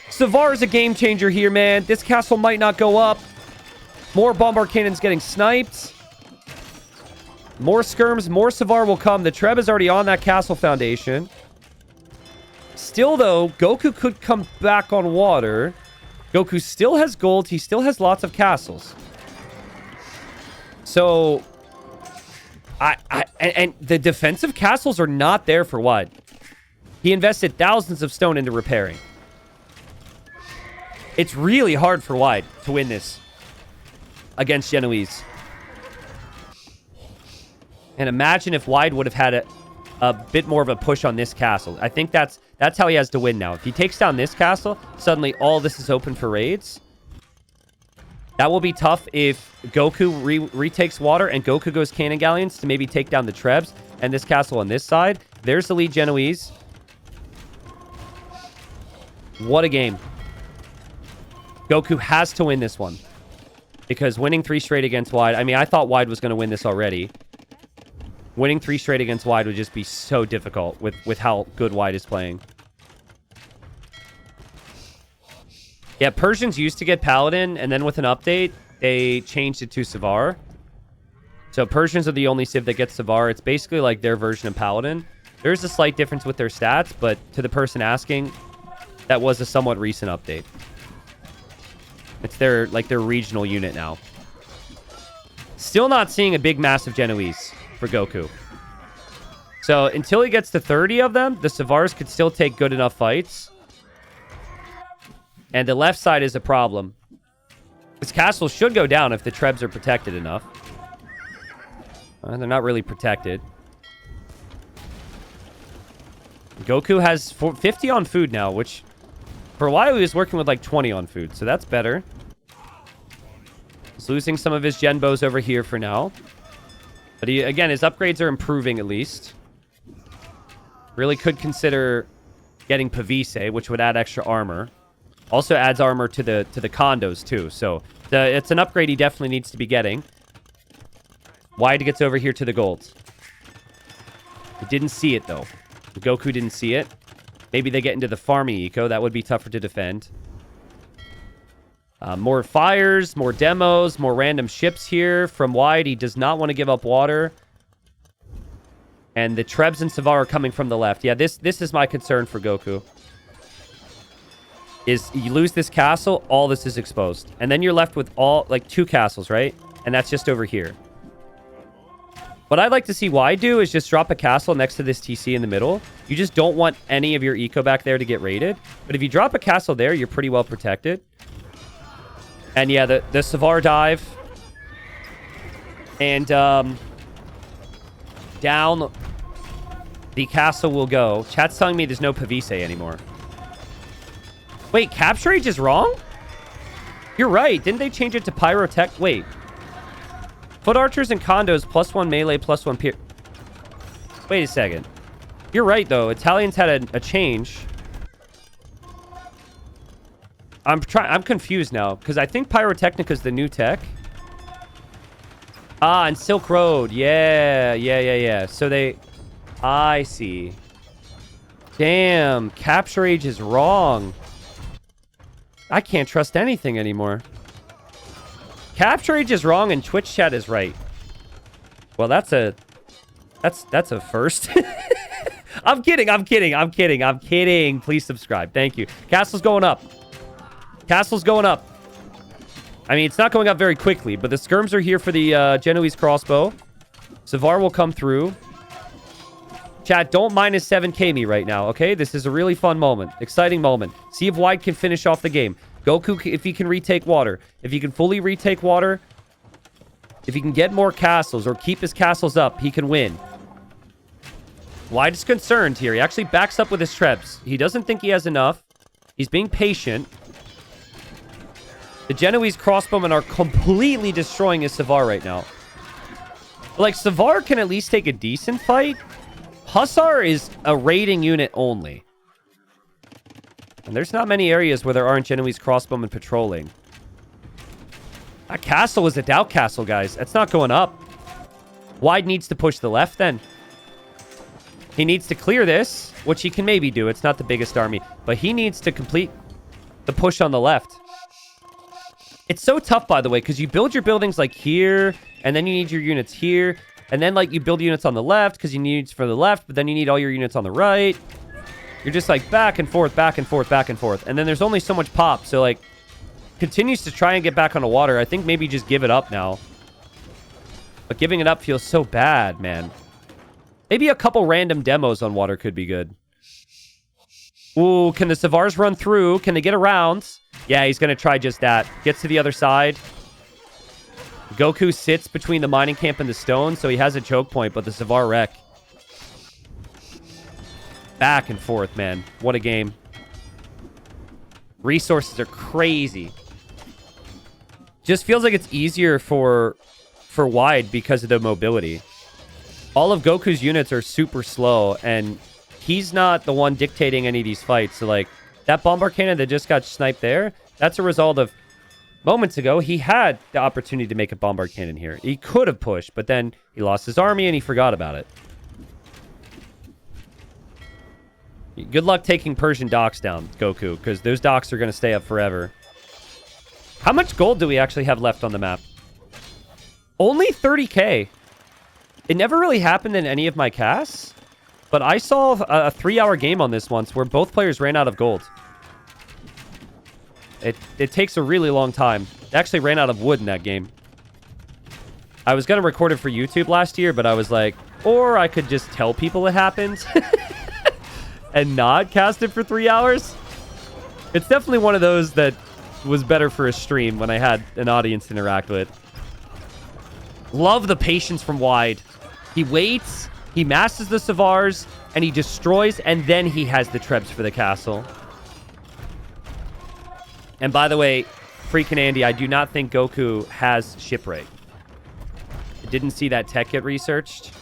Savar is a game changer here, man. This castle might not go up. More bombard cannons getting sniped. More skirms. More Savar will come. The Treb is already on that castle foundation. Still, though, Goku could come back on water. Goku still has gold. He still has lots of castles. So, and the defensive castles are not there for Wide. He invested thousands of stone into repairing. It's really hard for Wide to win this against Genoese. And imagine if Wide would have had a bit more of a push on this castle. I think that's how he has to win now. If he takes down this castle, suddenly all this is open for raids. That will be tough if Goku retakes water and Goku goes cannon galleons to maybe take down the Trebs and this castle on this side. There's the lead Genoese. What a game. Goku has to win this one. Because winning 3 straight against Wide... I mean, I thought Wide was going to win this already. Winning 3 straight against Wide would just be so difficult with how good Wide is playing. Yeah, Persians used to get Paladin, and then with an update, they changed it to Savar. So Persians are the only civ that gets Savar. It's basically like their version of Paladin. There's a slight difference with their stats, but to the person asking, that was a somewhat recent update. It's their regional unit now. Still not seeing a big massive Genoese for Goku. So until he gets to 30 of them, the Savars could still take good enough fights. And the left side is a problem. This castle should go down if the Trebs are protected enough. They're not really protected. Goku has 50 on food now, which for a while he was working with like 20 on food. So that's better. He's losing some of his Genbos over here for now. But again, his upgrades are improving at least. Really could consider getting Pavise, which would add extra armor. Also adds armor to the condos too. So it's an upgrade he definitely needs to be getting. Wide gets over here to the gold. He didn't see it though. Goku didn't see it. Maybe they get into the farming eco. That would be tougher to defend. More fires, more demos, more random ships here from Wide. He does not want to give up water. And the Trebs and Savar are coming from the left. Yeah, this is my concern for Goku. Is you lose this castle, all this is exposed. And then you're left with like 2 castles, right? And that's just over here. What I'd like to see Wide do is just drop a castle next to this TC in the middle. You just don't want any of your eco back there to get raided. But if you drop a castle there, you're pretty well protected. And yeah, the Savar dive. And down the castle will go. Chat's telling me there's no Pavise anymore. Wait, Capture Age is wrong? You're right. Didn't they change it to Pyrotech? Wait. Foot Archers and Condos +1 melee, +1 pierce. Wait a second. You're right, though. Italians had a change. I'm confused now, because I think Pyrotechnica is the new tech. Ah, and Silk Road. Yeah. So they... I see. Damn. Capture Age is wrong. I can't trust anything anymore. Capture Age is wrong and Twitch chat is right. Well, that's a first. I'm kidding. Please subscribe. Thank you. Castle's going up. I mean, it's not going up very quickly, but the skirms are here for the Genoese crossbow. Savar will come through. Chat, don't minus 7k me right now, okay? This is a really fun moment. Exciting moment. See if Wide can finish off the game. Goku, if he can retake water. If he can fully retake water. If he can get more castles or keep his castles up, he can win. Wide is concerned here. He actually backs up with his Trebs. He doesn't think he has enough. He's being patient. The Genoese crossbowmen are completely destroying his Savar right now. Like, Savar can at least take a decent fight. Hussar is a raiding unit only. And there's not many areas where there aren't Genoese crossbowmen patrolling. That castle is a doubt castle, guys. That's not going up. Wide needs to push the left then. He needs to clear this, which he can maybe do. It's not the biggest army. But he needs to complete the push on the left. It's so tough, by the way, because you build your buildings like here, and then you need your units here. And then, like, you build units on the left because you need units for the left, but then you need all your units on the right. You're just, like, back and forth, back and forth, back and forth. And then there's only so much pop, so, like, continues to try and get back on the water. I think maybe just give it up now. But giving it up feels so bad, man. Maybe a couple random demos on water could be good. Ooh, can the Savars run through? Can they get around? Yeah, he's going to try just that. Gets to the other side. Goku sits between the mining camp and the stone, so he has a choke point, but the Savar wreck. Back and forth, man. What a game. Resources are crazy. Just feels like it's easier for wide because of the mobility. All of Goku's units are super slow, and he's not the one dictating any of these fights. So, like, that bombard cannon that just got sniped there, that's a result of moments ago, he had the opportunity to make a bombard cannon here. He could have pushed, but then he lost his army and he forgot about it. Good luck taking Persian docks down, Goku, because those docks are going to stay up forever. How much gold do we actually have left on the map? Only 30k. It never really happened in any of my casts, but I saw a 3-hour game on this once where both players ran out of gold. It takes a really long time. They actually ran out of wood in that game. I was going to record it for YouTube last year, but I was like, or I could just tell people it happened and not cast it for 3 hours. It's definitely one of those that was better for a stream when I had an audience to interact with. Love the patience from Wide. He waits, he masses the Savars, and he destroys, and then he has the Trebs for the castle. And by the way, freaking Andy, I do not think Goku has shipwreck. I didn't see that tech get researched.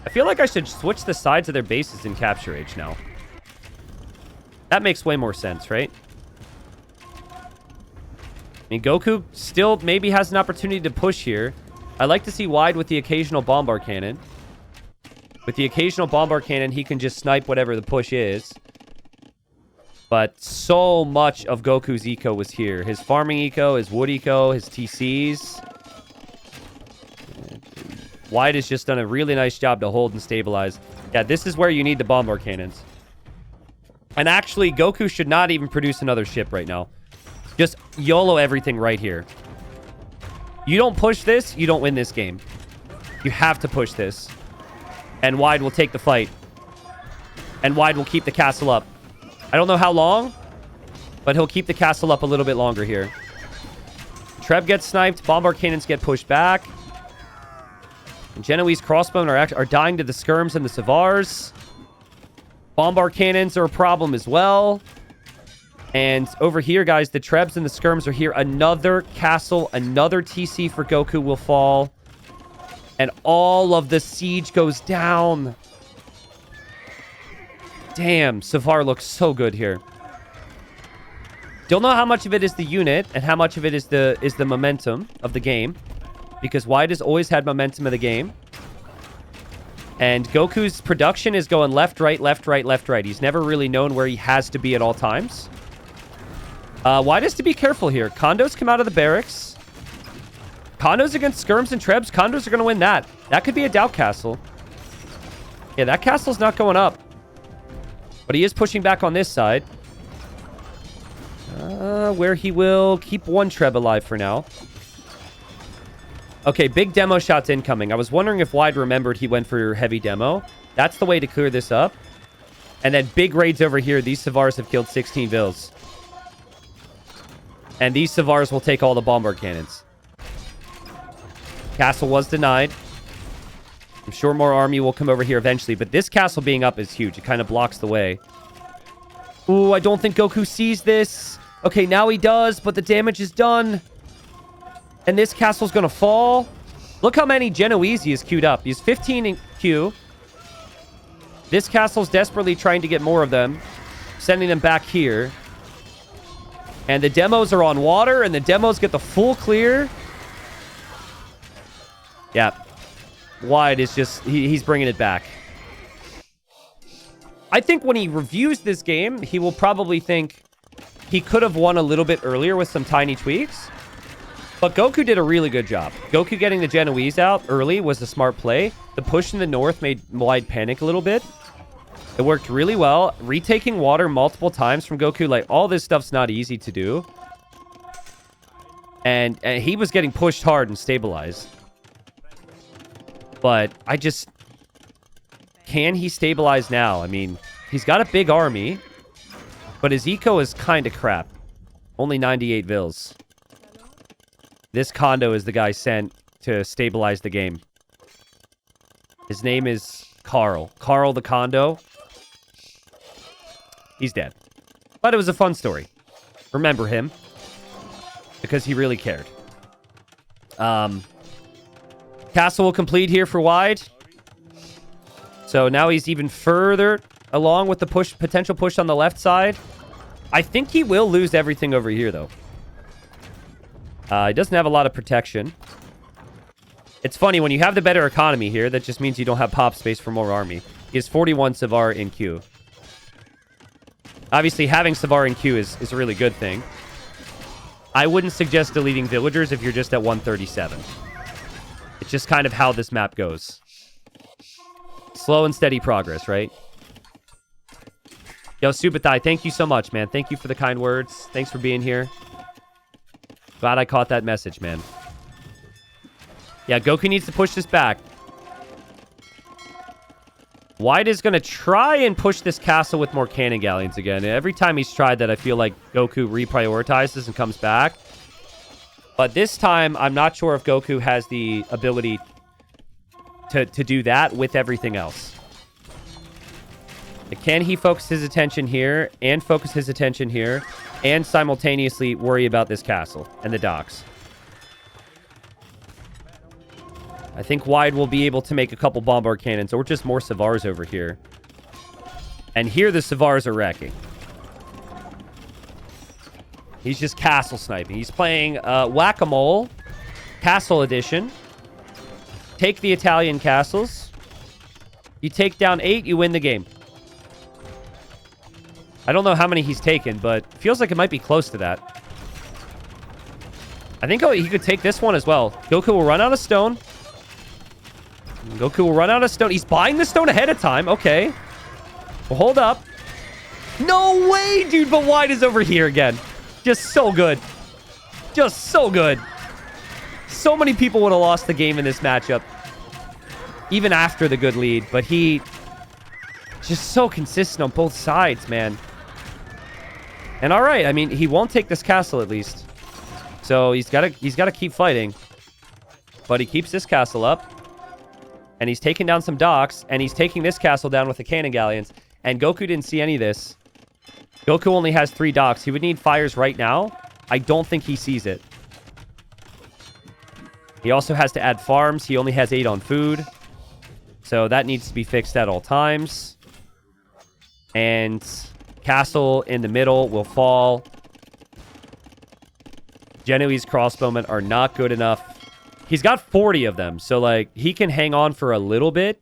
I feel like I should switch the sides of their bases in Capture Age now. That makes way more sense, right? I mean, Goku still maybe has an opportunity to push here. I like to see Wide with the occasional bombard cannon. With the occasional bombard cannon, he can just snipe whatever the push is. But so much of Goku's eco was here. His farming eco, his wood eco, his TCs. Wide has just done a really nice job to hold and stabilize. Yeah, this is where you need the bombard cannons. And actually, Goku should not even produce another ship right now. Just YOLO everything right here. You don't push this, you don't win this game. You have to push this. And Wide will take the fight. And Wide will keep the castle up. I don't know how long, but he'll keep the castle up a little bit longer here. Treb gets sniped. Bombard cannons get pushed back. And Genoese crossbowmen are dying to the skirms and the Savars. Bombard cannons are a problem as well. And over here, guys, the Trebs and the skirms are here. Another castle, another TC for Goku will fall. And all of the siege goes down. Damn, Savar looks so good here. Don't know how much of it is the unit and how much of it is the momentum of the game. Because Wide has always had momentum of the game. And Goku's production is going left, right, left, right, left, right. He's never really known where he has to be at all times. Wide has to be careful here. Condos come out of the barracks. Condos against skirms and Trebs. Condos are going to win that. That could be a doubt castle. Yeah, that castle's not going up. But he is pushing back on this side. Where he will keep one Treb alive for now. Okay, big demo shots incoming. I was wondering if Wide remembered he went for heavy demo. That's the way to clear this up. And then big raids over here. These Savars have killed 16 Vils. And these Savars will take all the bombard cannons. Castle was denied. I'm sure more army will come over here eventually, but this castle being up is huge. It kind of blocks the way. Ooh, I don't think Goku sees this. Okay, now he does, but the damage is done. And this castle's going to fall. Look how many Genoese he has queued up. He's 15 in queue. This castle's desperately trying to get more of them. sending them back here. And the demos are on water, and the demos get the full clear. Yeah. Wide is just... He's bringing it back. I think when he reviews this game, he will probably think he could have won a little bit earlier with some tiny tweaks. But Goku did a really good job. Goku getting the Genoese out early was a smart play. The push in the north made Wide panic a little bit. It worked really well. Retaking water multiple times from Goku. Like, all this stuff's not easy to do. And he was getting pushed hard and stabilized. But I just... Can he stabilize now? I mean, he's got a big army. But his eco is kind of crap. Only 98 vils. This Kondo is the guy sent to stabilize the game. His name is Carl. Carl the Kondo. He's dead. But it was a fun story. Remember him. Because he really cared. Castle will complete here for Wide. So now he's even further along with the potential push on the left side. I think he will lose everything over here, though. He doesn't have a lot of protection. It's funny, when you have the better economy here, that just means you don't have pop space for more army. He has 41 Savar in queue. Obviously, having Savar in queue is a really good thing. I wouldn't suggest deleting villagers if you're just at 137. It's just kind of how this map goes. Slow and steady progress, right? Yo, Supathai, thank you so much, man. Thank you for the kind words. Thanks for being here. Glad I caught that message, man. Yeah, Goku needs to push this back. Wide is going to try and push this castle with more cannon galleons again. Every time he's tried that, I feel like Goku reprioritizes and comes back. But this time, I'm not sure if Goku has the ability to do that with everything else. Can he focus his attention here and focus his attention here and simultaneously worry about this castle and the docks? I think Wide will be able to make a couple bombard cannons or just more Savars over here. And here the Savars are wrecking. He's just castle sniping. He's playing Whack-A-Mole, Castle Edition. Take the Italian castles. You take down 8, you win the game. I don't know how many he's taken, but it feels like it might be close to that. I think he could take this one as well. Goku will run out of stone. Goku will run out of stone. He's buying the stone ahead of time. Okay. Well, hold up. No way, dude. But Wide is over here again. Just so good. Just so good. So many people would have lost the game in this matchup. Even after the good lead. But he... just so consistent on both sides, man. And all right. I mean, he won't take this castle at least. So he's got to keep fighting. But he keeps this castle up. And he's taking down some docks. And he's taking this castle down with the cannon galleons. And Goku didn't see any of this. Goku only has 3 docks. He would need fires right now. I don't think he sees it. He also has to add farms. He only has 8 on food. So that needs to be fixed at all times. And castle in the middle will fall. Genoese crossbowmen are not good enough. He's got 40 of them. So, like, he can hang on for a little bit.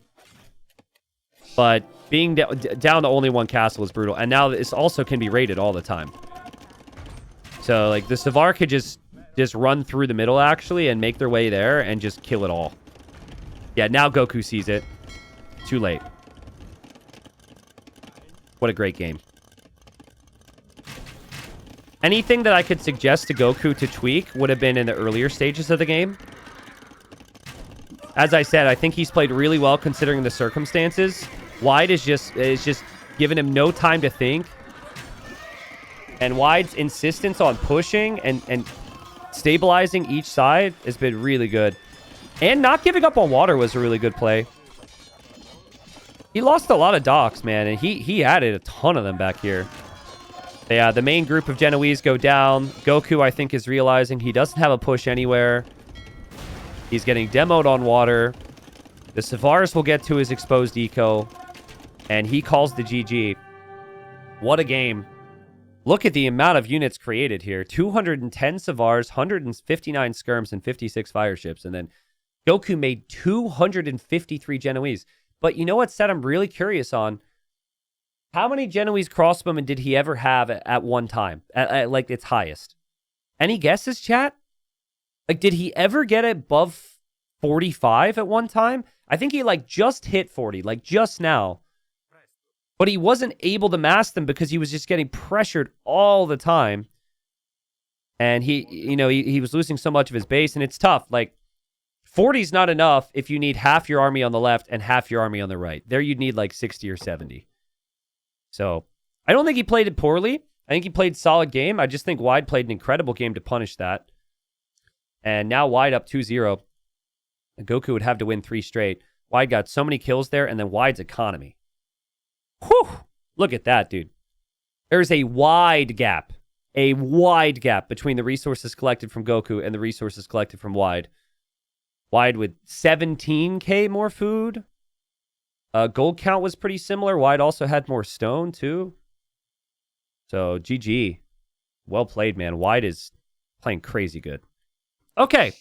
But being down to only 1 castle is brutal. And now this also can be raided all the time. So, like, the Savar could just run through the middle, actually, and make their way there and just kill it all. Yeah, now Goku sees it. Too late. What a great game. Anything that I could suggest to Goku to tweak would have been in the earlier stages of the game. As I said, I think he's played really well considering the circumstances. Wide is just giving him no time to think. And Wide's insistence on pushing and stabilizing each side has been really good. And not giving up on water was a really good play. He lost a lot of docks, man, and he added a ton of them back here. Yeah, the main group of Genoese go down. Goku, I think, is realizing he doesn't have a push anywhere. He's getting demoed on water. The Savars will get to his exposed eco. And he calls the GG. What a game. Look at the amount of units created here. 210 Savars, 159 skirms, and 56 fireships. And then Goku made 253 Genoese. But you know what, Seth, I'm really curious on? How many Genoese crossbowmen did he ever have at one time? At like its highest? Any guesses, chat? Like, did he ever get above 45 at one time? I think he like just hit 40, like just now. But he wasn't able to mass them because he was just getting pressured all the time. And he was losing so much of his base, and it's tough. Like, 40 is not enough if you need half your army on the left and half your army on the right. There you'd need like 60 or 70. So, I don't think he played it poorly. I think he played a solid game. I just think Wide played an incredible game to punish that. And now Wide up 2-0. Goku would have to win 3 straight. Wide got so many kills there, and then Wide's economy. Whew! Look at that, dude. There's a wide gap between the resources collected from Goku and the resources collected from Wide. Wide with 17k more food. Gold count was pretty similar. Wide also had more stone, too. So, GG. Well played, man. Wide is playing crazy good. Okay.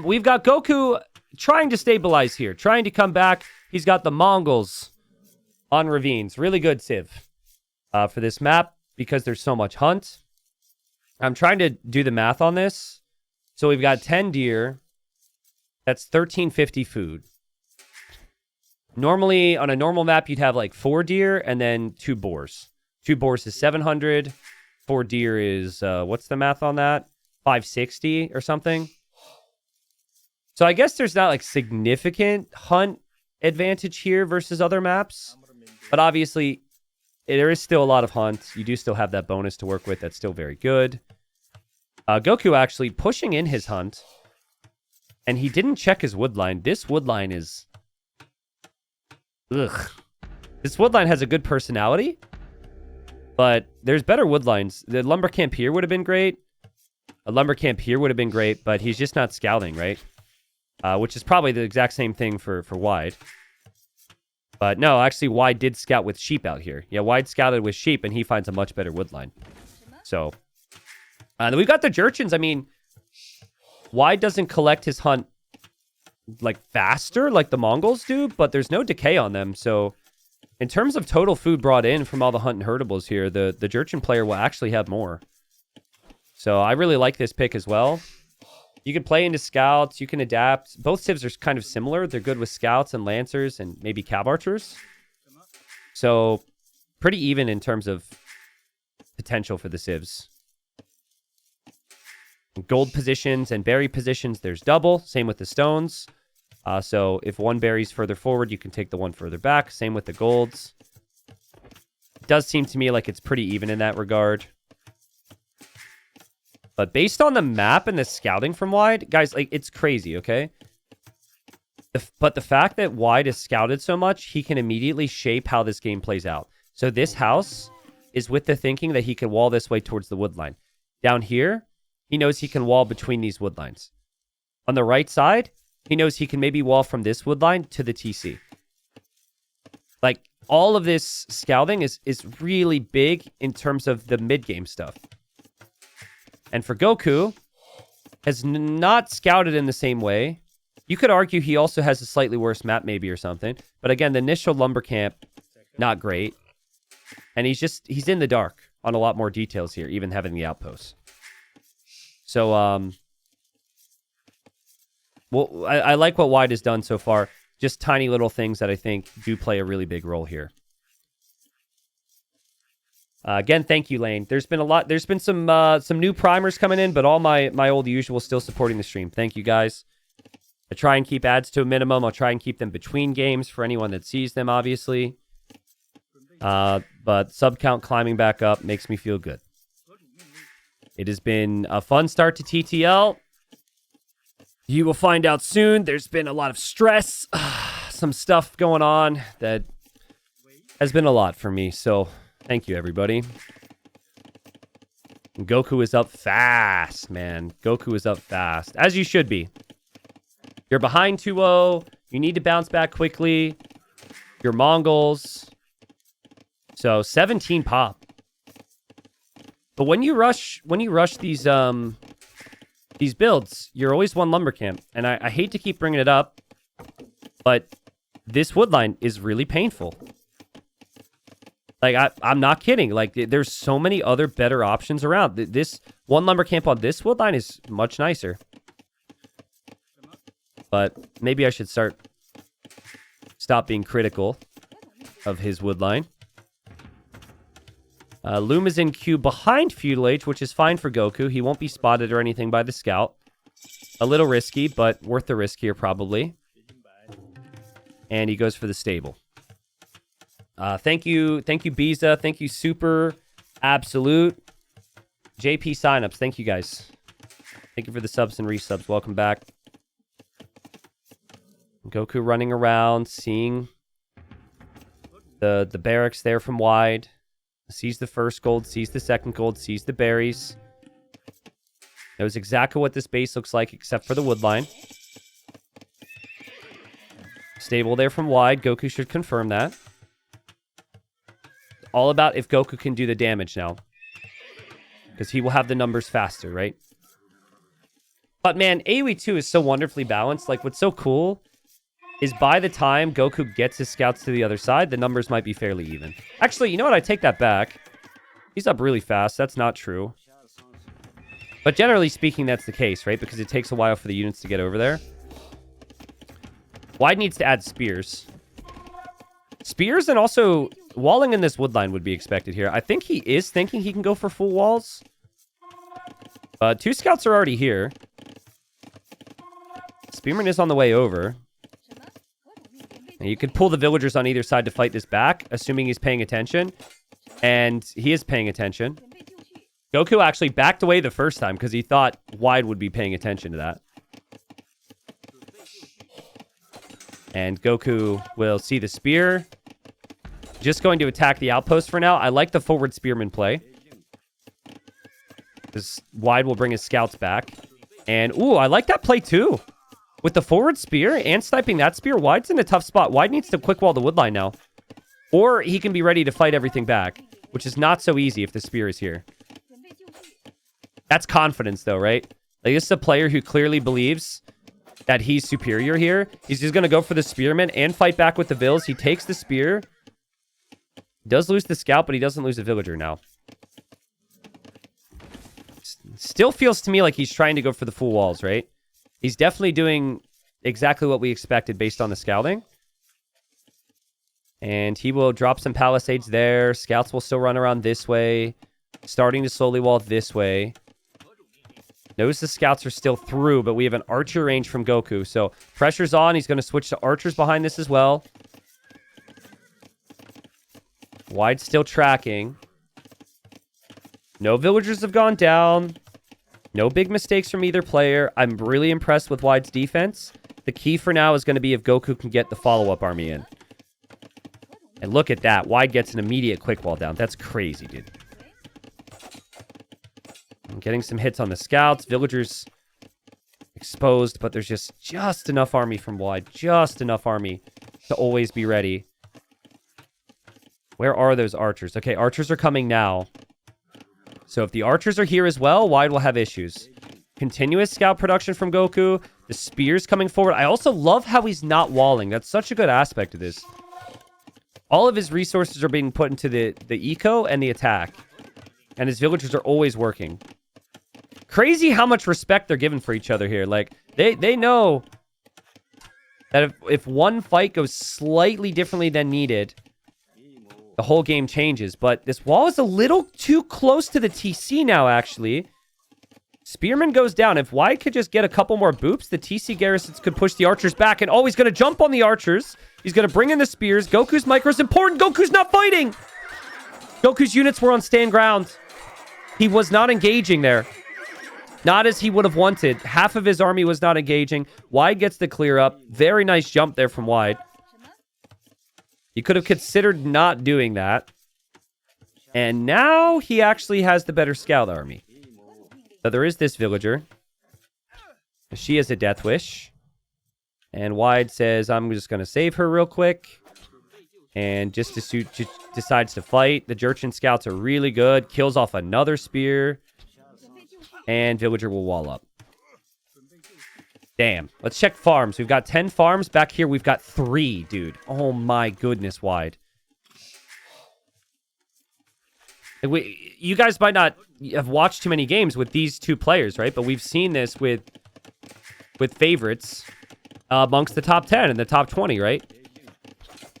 We've got Goku trying to stabilize here, trying to come back. He's got the Mongols on ravines. Really good civ for this map because there's so much hunt. I'm trying to do the math on this. So we've got 10 deer. That's 1350 food. Normally, on a normal map, you'd have like 4 deer and then 2 boars. 2 boars is 700. 4 deer is, what's the math on that? 560 or something. So I guess there's not like significant hunt advantage here versus other maps. But obviously, there is still a lot of hunt. You do still have that bonus to work with. That's still very good. Goku actually pushing in his hunt. And he didn't check his wood line. This wood line is... Ugh. This wood line has a good personality. But there's better wood lines. The lumber camp here would have been great. A lumber camp here would have been great. But he's just not scouting, right? Which is probably the exact same thing for Wide. But no, actually, Wide did scout with sheep out here. Yeah, Wide scouted with sheep, and he finds a much better wood line. So, then we've got the Jurchens. I mean, Wide doesn't collect his hunt, like, faster like the Mongols do, but there's no decay on them. So, in terms of total food brought in from all the hunt and herdables here, the Jurchen player will actually have more. So, I really like this pick as well. You can play into scouts. You can adapt. Both civs are kind of similar. They're good with scouts and lancers and maybe cav archers. So, pretty even in terms of potential for the civs. Gold positions and berry positions, there's double. Same with the stones. So, if one berry's further forward, you can take the one further back. Same with the golds. It does seem to me like it's pretty even in that regard. But based on the map and the scouting from Wide, guys, like, it's crazy, okay? But the fact that Wide is scouted so much, he can immediately shape how this game plays out. So this house is with the thinking that he can wall this way towards the wood line. Down here, he knows he can wall between these wood lines. On the right side, he knows he can maybe wall from this wood line to the TC. Like, all of this scouting is really big in terms of the mid-game stuff. And for Goku, has not scouted in the same way. You could argue he also has a slightly worse map maybe or something. But again, the initial lumber camp, not great. And he's in the dark on a lot more details here, even having the outposts. So, well, I like what Wide has done so far. Just tiny little things that I think do play a really big role here. Again, thank you, Lane. There's been some new primers coming in, but all my old usual still supporting the stream. Thank you, guys. I try and keep ads to a minimum. I'll try and keep them between games for anyone that sees them, obviously. But sub count climbing back up makes me feel good. It has been a fun start to TTL. You will find out soon. There's been a lot of stress, some stuff going on that has been a lot for me, so... Thank you, everybody. Goku is up fast, man. Goku is up fast. As you should be. You're behind 2-0. You need to bounce back quickly. You're Mongols. So, 17 pop. But when you rush these builds, you're always one lumber camp. And I hate to keep bringing it up, but this wood line is really painful. Like, I'm not kidding. Like, there's so many other better options around. This one lumber camp on this wood line is much nicer. But maybe I should stop being critical of his wood line. Loom is in queue behind Feudal Age, which is fine for Goku. He won't be spotted or anything by the scout. A little risky, but worth the risk here, probably. And he goes for the stable. Thank you, Biza. Thank you, Super, Absolute, JP signups. Thank you, guys. Thank you for the subs and resubs. Welcome back. Goku running around, seeing the barracks there from wide. Sees the first gold, sees the second gold, sees the berries. Knows exactly what this base looks like, except for the wood line. Stable there from wide. Goku should confirm that. All about if Goku can do the damage now. Because he will have the numbers faster, right? But man, AoE 2 is so wonderfully balanced. Like, what's so cool is by the time Goku gets his scouts to the other side, the numbers might be fairly even. Actually, you know what? I take that back. He's up really fast. That's not true. But generally speaking, that's the case, right? Because it takes a while for the units to get over there. Wide needs to add spears. Spears and also walling in this wood line would be expected here. I think he is thinking he can go for full walls. 2 scouts are already here. Spearman is on the way over. And you could pull the villagers on either side to fight this back, assuming he's paying attention. And he is paying attention. Goku actually backed away the first time because he thought Wide would be paying attention to that. And Goku will see the spear. Just going to attack the outpost for now. I like the forward spearman play. Because Wide will bring his scouts back. And, ooh, I like that play too. With the forward spear and sniping that spear, Wide's in a tough spot. Wide needs to quick wall the wood line now. Or he can be ready to fight everything back, which is not so easy if the spear is here. That's confidence, though, right? Like, this is a player who clearly believes that he's superior here. He's just going to go for the spearman and fight back with the vills. He takes the spear. Does lose the scout, but he doesn't lose a villager now. Still feels to me like he's trying to go for the full walls, right? He's definitely doing exactly what we expected based on the scouting. And he will drop some palisades there. Scouts will still run around this way. Starting to slowly wall this way. Notice the scouts are still through, but we have an archer range from Goku. So pressure's on. He's going to switch to archers behind this as well. Wide still tracking. No villagers have gone down. No big mistakes from either player. I'm really impressed with Wide's defense. The key for now is going to be if Goku can get the follow-up army in. And look at that. Wide gets an immediate quick wall down. That's crazy, dude. I'm getting some hits on the scouts. Villagers exposed, but there's just enough army from Wide. Just enough army to always be ready. Where are those archers? Okay, archers are coming now. So if the archers are here as well, Wide will have issues. Continuous scout production from Goku. The spears coming forward. I also love how he's not walling. That's such a good aspect of this. All of his resources are being put into the eco and the attack. And his villagers are always working. Crazy how much respect they're given for each other here. Like, they know that if one fight goes slightly differently than needed, the whole game changes. But this wall is a little too close to the TC now, actually. Spearman goes down. If Wide could just get a couple more boops, the TC garrisons could push the archers back. And oh, he's going to jump on the archers. He's going to bring in the spears. Goku's micro is important. Goku's not fighting. Goku's units were on stand ground. He was not engaging there. Not as he would have wanted. Half of his army was not engaging. Wide gets the clear up. Very nice jump there from Wide. He could have considered not doing that. And now he actually has the better scout army. So there is this villager. She has a death wish. And Wide says, I'm just going to save her real quick. And just decides to fight. The Jurchen scouts are really good. Kills off another spear. And villager will wall up. Damn. Let's check farms. We've got 10 farms. Back here, we've got 3, dude. Oh my goodness, wide. You guys might not have watched too many games with these 2 players, right? But we've seen this with favorites amongst the top 10 and the top 20, right?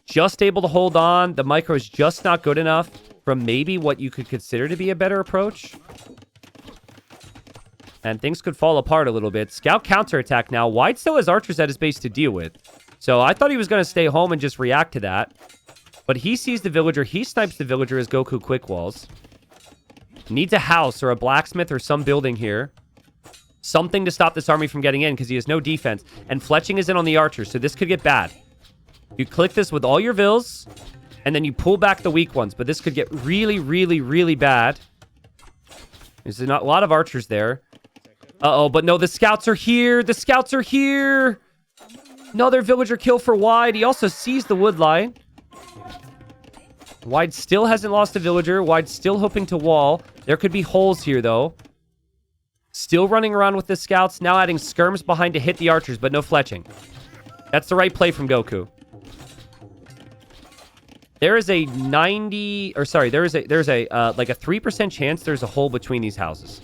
Just able to hold on. The micro is just not good enough from maybe what you could consider to be a better approach. And things could fall apart a little bit. Scout counterattack now. Wide still has archers at his base to deal with. So I thought he was going to stay home and just react to that. But he sees the villager. He snipes the villager as Goku quick walls. Needs a house or a blacksmith or some building here. Something to stop this army from getting in because he has no defense. And fletching is in on the archers, so this could get bad. You click this with all your vills, and then you pull back the weak ones. But this could get really, really, really bad. There's not a lot of archers there. Uh-oh, but no, the scouts are here. The scouts are here. Another villager kill for Wide. He also sees the wood line. Wide still hasn't lost a villager. Wide still hoping to wall. There could be holes here, though. Still running around with the scouts. Now adding skirms behind to hit the archers, but no fletching. That's the right play from Goku. There is a 90... Or sorry, there's a like a 3% chance there's a hole between these houses.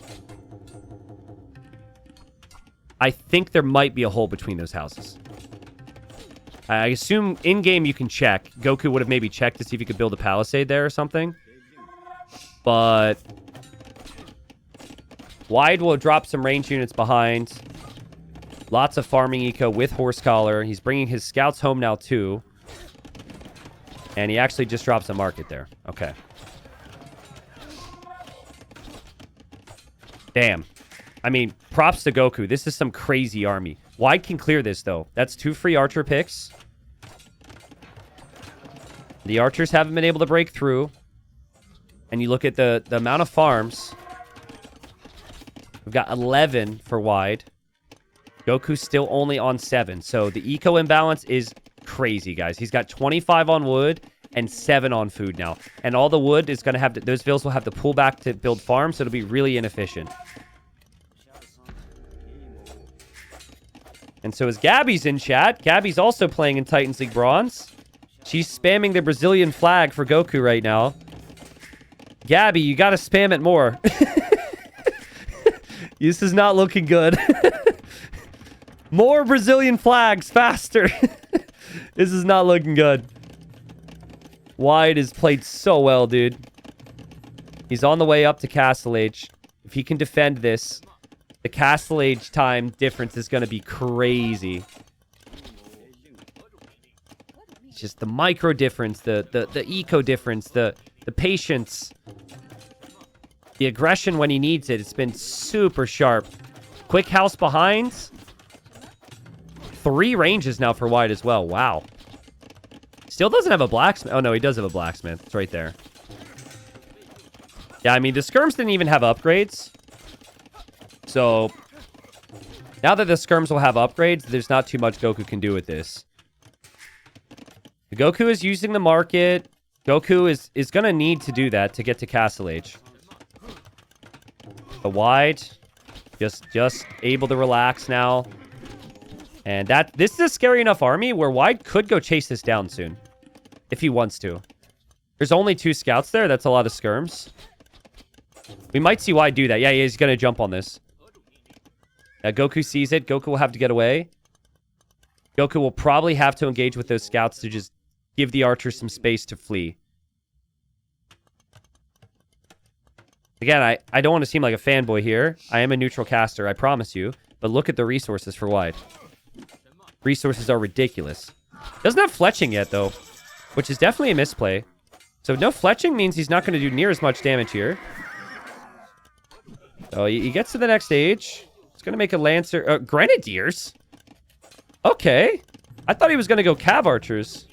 I think there might be a hole between those houses. I assume in-game you can check. Goku would have maybe checked to see if he could build a palisade there or something. But Wide will drop some range units behind. Lots of farming eco with horse collar. He's bringing his scouts home now too. And he actually just drops a market there. Okay. Damn. I mean, props to Goku. This is some crazy army. Wide can clear this, though. That's 2 free archer picks. The archers haven't been able to break through. And you look at the amount of farms. We've got 11 for Wide. Goku's still only on 7. So the eco imbalance is crazy, guys. He's got 25 on wood and 7 on food now. And all the wood is going to have to... Those vills will have to pull back to build farms, so it'll be really inefficient. And so as Gabby's in chat, Gabby's also playing in Titans League Bronze. She's spamming the Brazilian flag for Goku right now. Gabby, you gotta spam it more. This is not looking good. More Brazilian flags, faster. This is not looking good. Wide is played so well, dude. He's on the way up to Castle Age. If he can defend this, the Castle Age time difference is going to be crazy. It's just the micro difference, the eco difference, the patience, the aggression when he needs it. It's been super sharp. Quick house behind. 3 ranges now for Wide as well. Wow. Still doesn't have a blacksmith. Oh, no, he does have a blacksmith. It's right there. Yeah, I mean, the skirms didn't even have upgrades. So, now that the skirms will have upgrades, there's not too much Goku can do with this. Goku is using the market. Goku is going to need to do that to get to Castle Age. The Wide, just able to relax now. And this is a scary enough army where Wide could go chase this down soon. If he wants to. There's only 2 scouts there. That's a lot of skirms. We might see Wide do that. Yeah, he's going to jump on this. Goku sees it. Goku will have to get away. Goku will probably have to engage with those scouts to just give the archers some space to flee. Again, I don't want to seem like a fanboy here. I am a neutral caster, I promise you. But look at the resources for Wide. Resources are ridiculous. Doesn't have fletching yet, though, which is definitely a misplay. So no fletching means he's not going to do near as much damage here. Oh, he gets to the next stage. He's going to make a Lancer. Grenadiers? Okay. I thought he was going to go Cav Archers.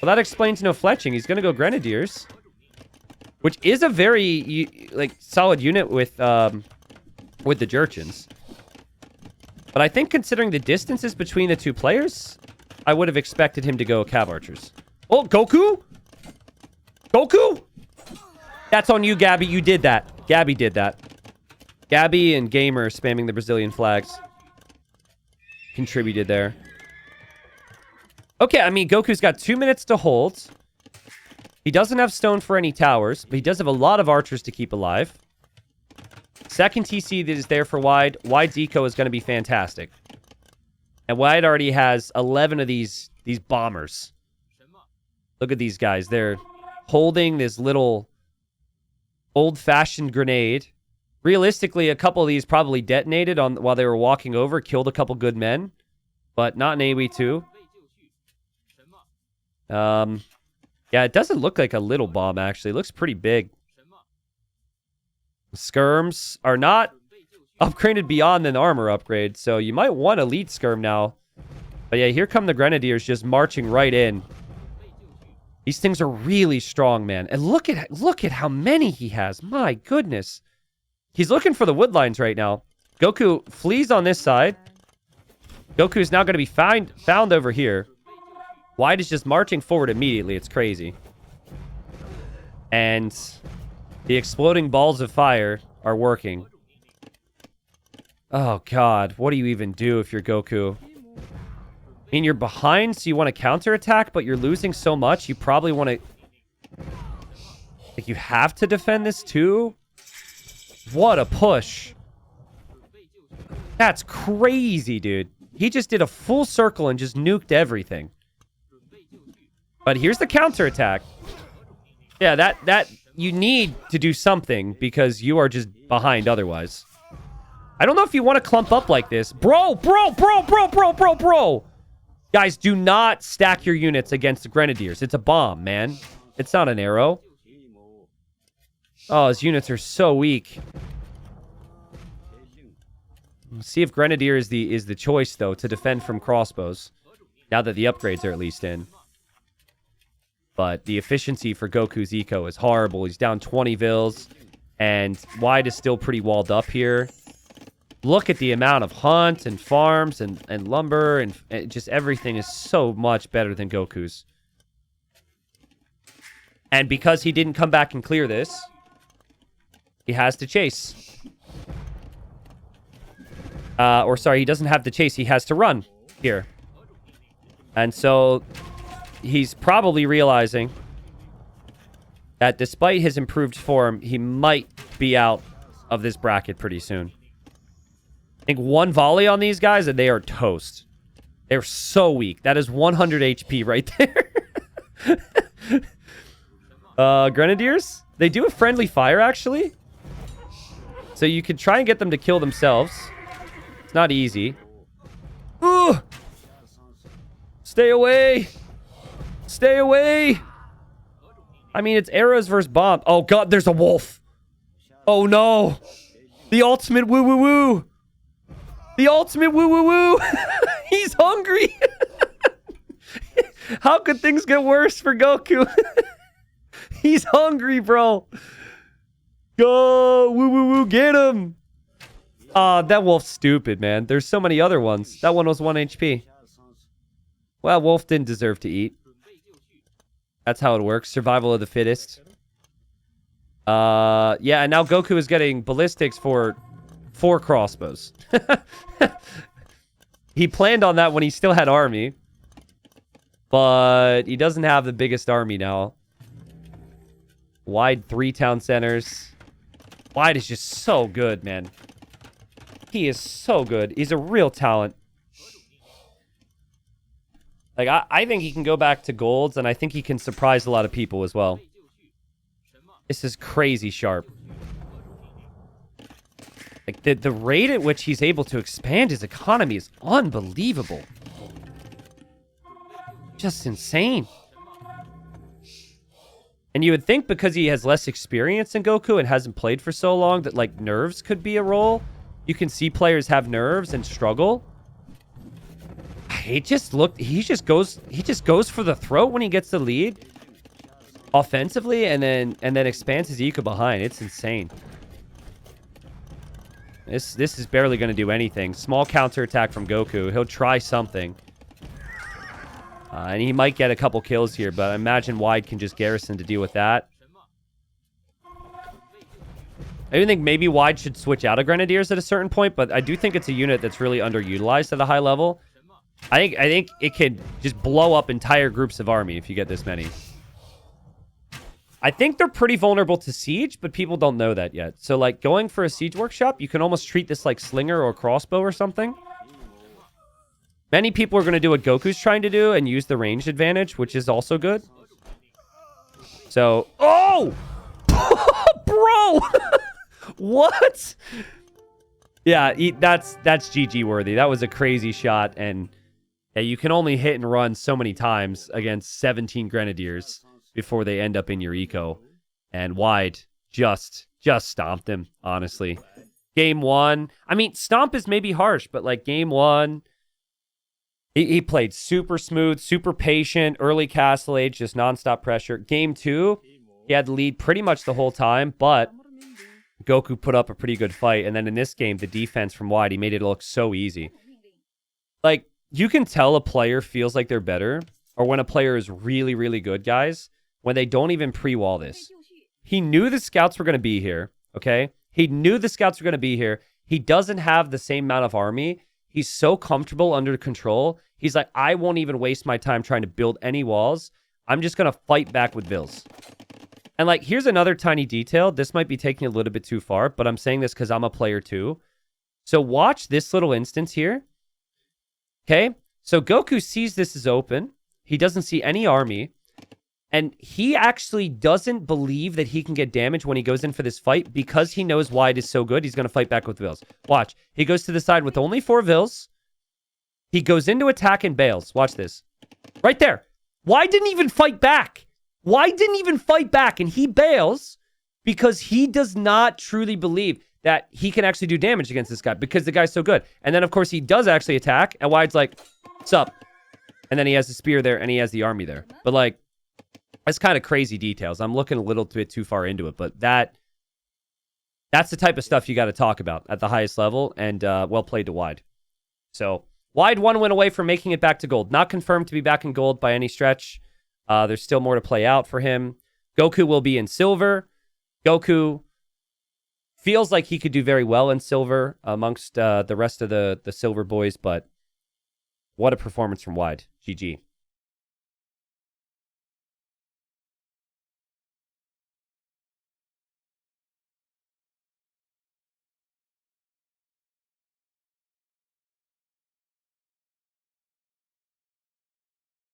Well, that explains no fletching. He's going to go Grenadiers. Which is a very, solid unit with the Jurchens. But I think considering the distances between the 2 players, I would have expected him to go Cav Archers. Oh, Goku? Goku? That's on you, Gabby. You did that. Gabby did that. Gabby and Gamer spamming the Brazilian flags. Contributed there. Okay, I mean, Goku's got 2 minutes to hold. He doesn't have stone for any towers, but he does have a lot of archers to keep alive. Second TC that is there for Wide. Wide's eco is going to be fantastic. And Wide already has 11 of these bombers. Look at these guys. They're holding this little old-fashioned grenade. Realistically, a couple of these probably detonated while they were walking over, killed a couple good men, but not in AoE2. Yeah, it doesn't look like a little bomb, actually. It looks pretty big. Skirms are not upgraded beyond an armor upgrade, so you might want to lead skirm now. But yeah, here come the grenadiers just marching right in. These things are really strong, man. And look at how many he has. My goodness. He's looking for the wood lines right now. Goku flees on this side. Goku is now going to be found over here. Wide is just marching forward immediately. It's crazy. And the exploding balls of fire are working. Oh, God. What do you even do if you're Goku? I mean, you're behind, so you want to counterattack, but you're losing so much, you probably want to... Like, you have to defend this too? What a push. That's crazy, dude. He just did a full circle and just nuked everything. But here's the counterattack. Yeah, that you need to do something because you are just behind otherwise. I don't know if you want to clump up like this. Bro. Guys, do not stack your units against the grenadiers. It's a bomb, man. It's not an arrow. Oh, his units are so weak. Let's see if grenadier is the choice, though, to defend from crossbows. Now that the upgrades are at least in. But the efficiency for Goku's eco is horrible. He's down 20 vils. And Wide is still pretty walled up here. Look at the amount of hunt and farms and lumber and just everything is so much better than Goku's. And because he didn't come back and clear this, he has to chase. Or sorry, he doesn't have to chase. He has to run here. And so he's probably realizing that despite his improved form, he might be out of this bracket pretty soon. I think one volley on these guys and they are toast. They're so weak. That is 100 HP right there. Grenadiers? They do a friendly fire, actually. So you could try and get them to kill themselves. It's not easy. Ooh! Stay away! Stay away! I mean, it's arrows versus bomb. Oh, God, there's a wolf. Oh, no. The ultimate woo-woo-woo. The ultimate woo-woo-woo. He's hungry. How could things get worse for Goku? He's hungry, bro. Go, woo-woo-woo, get him. That wolf's stupid, man. There's so many other ones. That one was 1 HP. Well, wolf didn't deserve to eat. That's how it works. Survival of the fittest. Yeah, and now Goku is getting ballistics for 4 crossbows. He planned on that when he still had army. But he doesn't have the biggest army now. Wide 3 town centers. Wide is just so good, man. He is so good. He's a real talent. Like, I think he can go back to golds, and I think he can surprise a lot of people as well. This is crazy sharp. Like, the rate at which he's able to expand his economy is unbelievable. Just insane. And you would think because he has less experience than Goku and hasn't played for so long that, like, nerves could be a role. You can see players have nerves and struggle. He just goes for the throat when he gets the lead offensively and then expands his eco behind. It's insane. This is barely going to do anything. Small counterattack from Goku. He'll try something. And he might get a couple kills here, but I imagine Wide can just garrison to deal with that. I even think maybe Wide should switch out of Grenadiers at a certain point, but I do think it's a unit that's really underutilized at a high level. I think it can just blow up entire groups of army if you get this many. I think they're pretty vulnerable to siege, but people don't know that yet. So, like, going for a siege workshop, you can almost treat this like slinger or crossbow or something. Many people are going to do what Goku's trying to do and use the ranged advantage, which is also good. So, oh! Bro! What? Yeah, that's GG worthy. That was a crazy shot, and yeah, you can only hit and run so many times against 17 Grenadiers before they end up in your eco. And Wide just stomped him, honestly. Game 1. I mean, stomp is maybe harsh, but like game 1, he played super smooth, super patient, early castle age, just nonstop pressure. Game 2, he had the lead pretty much the whole time, but Goku put up a pretty good fight. And then in this game, the defense from Wide, he made it look so easy. Like, you can tell a player feels like they're better, or when a player is really, really good, guys, when they don't even pre-wall this. He knew the scouts were going to be here, okay? He knew the scouts were going to be here. He doesn't have the same amount of army. He's so comfortable under control. He's like, I won't even waste my time trying to build any walls. I'm just going to fight back with Vils. And, like, here's another tiny detail. This might be taking a little bit too far, but I'm saying this because I'm a player too. So watch this little instance here. Okay? So Goku sees this is open. He doesn't see any army. And he actually doesn't believe that he can get damage when he goes in for this fight because he knows Wide is so good. He's going to fight back with Vils. Watch. He goes to the side with only 4 Vils. He goes into attack and bails. Watch this. Right there. Wide didn't even fight back. Wide didn't even fight back. And he bails because he does not truly believe that he can actually do damage against this guy because the guy's so good. And then, of course, he does actually attack. And Wide's like, what's up? And then he has the spear there and he has the army there. But, like, that's kind of crazy details. I'm looking a little bit too far into it, but that's the type of stuff you got to talk about at the highest level, and well played to Wide. So, Wide 1 win away from making it back to gold. Not confirmed to be back in gold by any stretch. There's still more to play out for him. Goku will be in silver. Goku feels like he could do very well in silver amongst the rest of the silver boys, but what a performance from Wide. GG.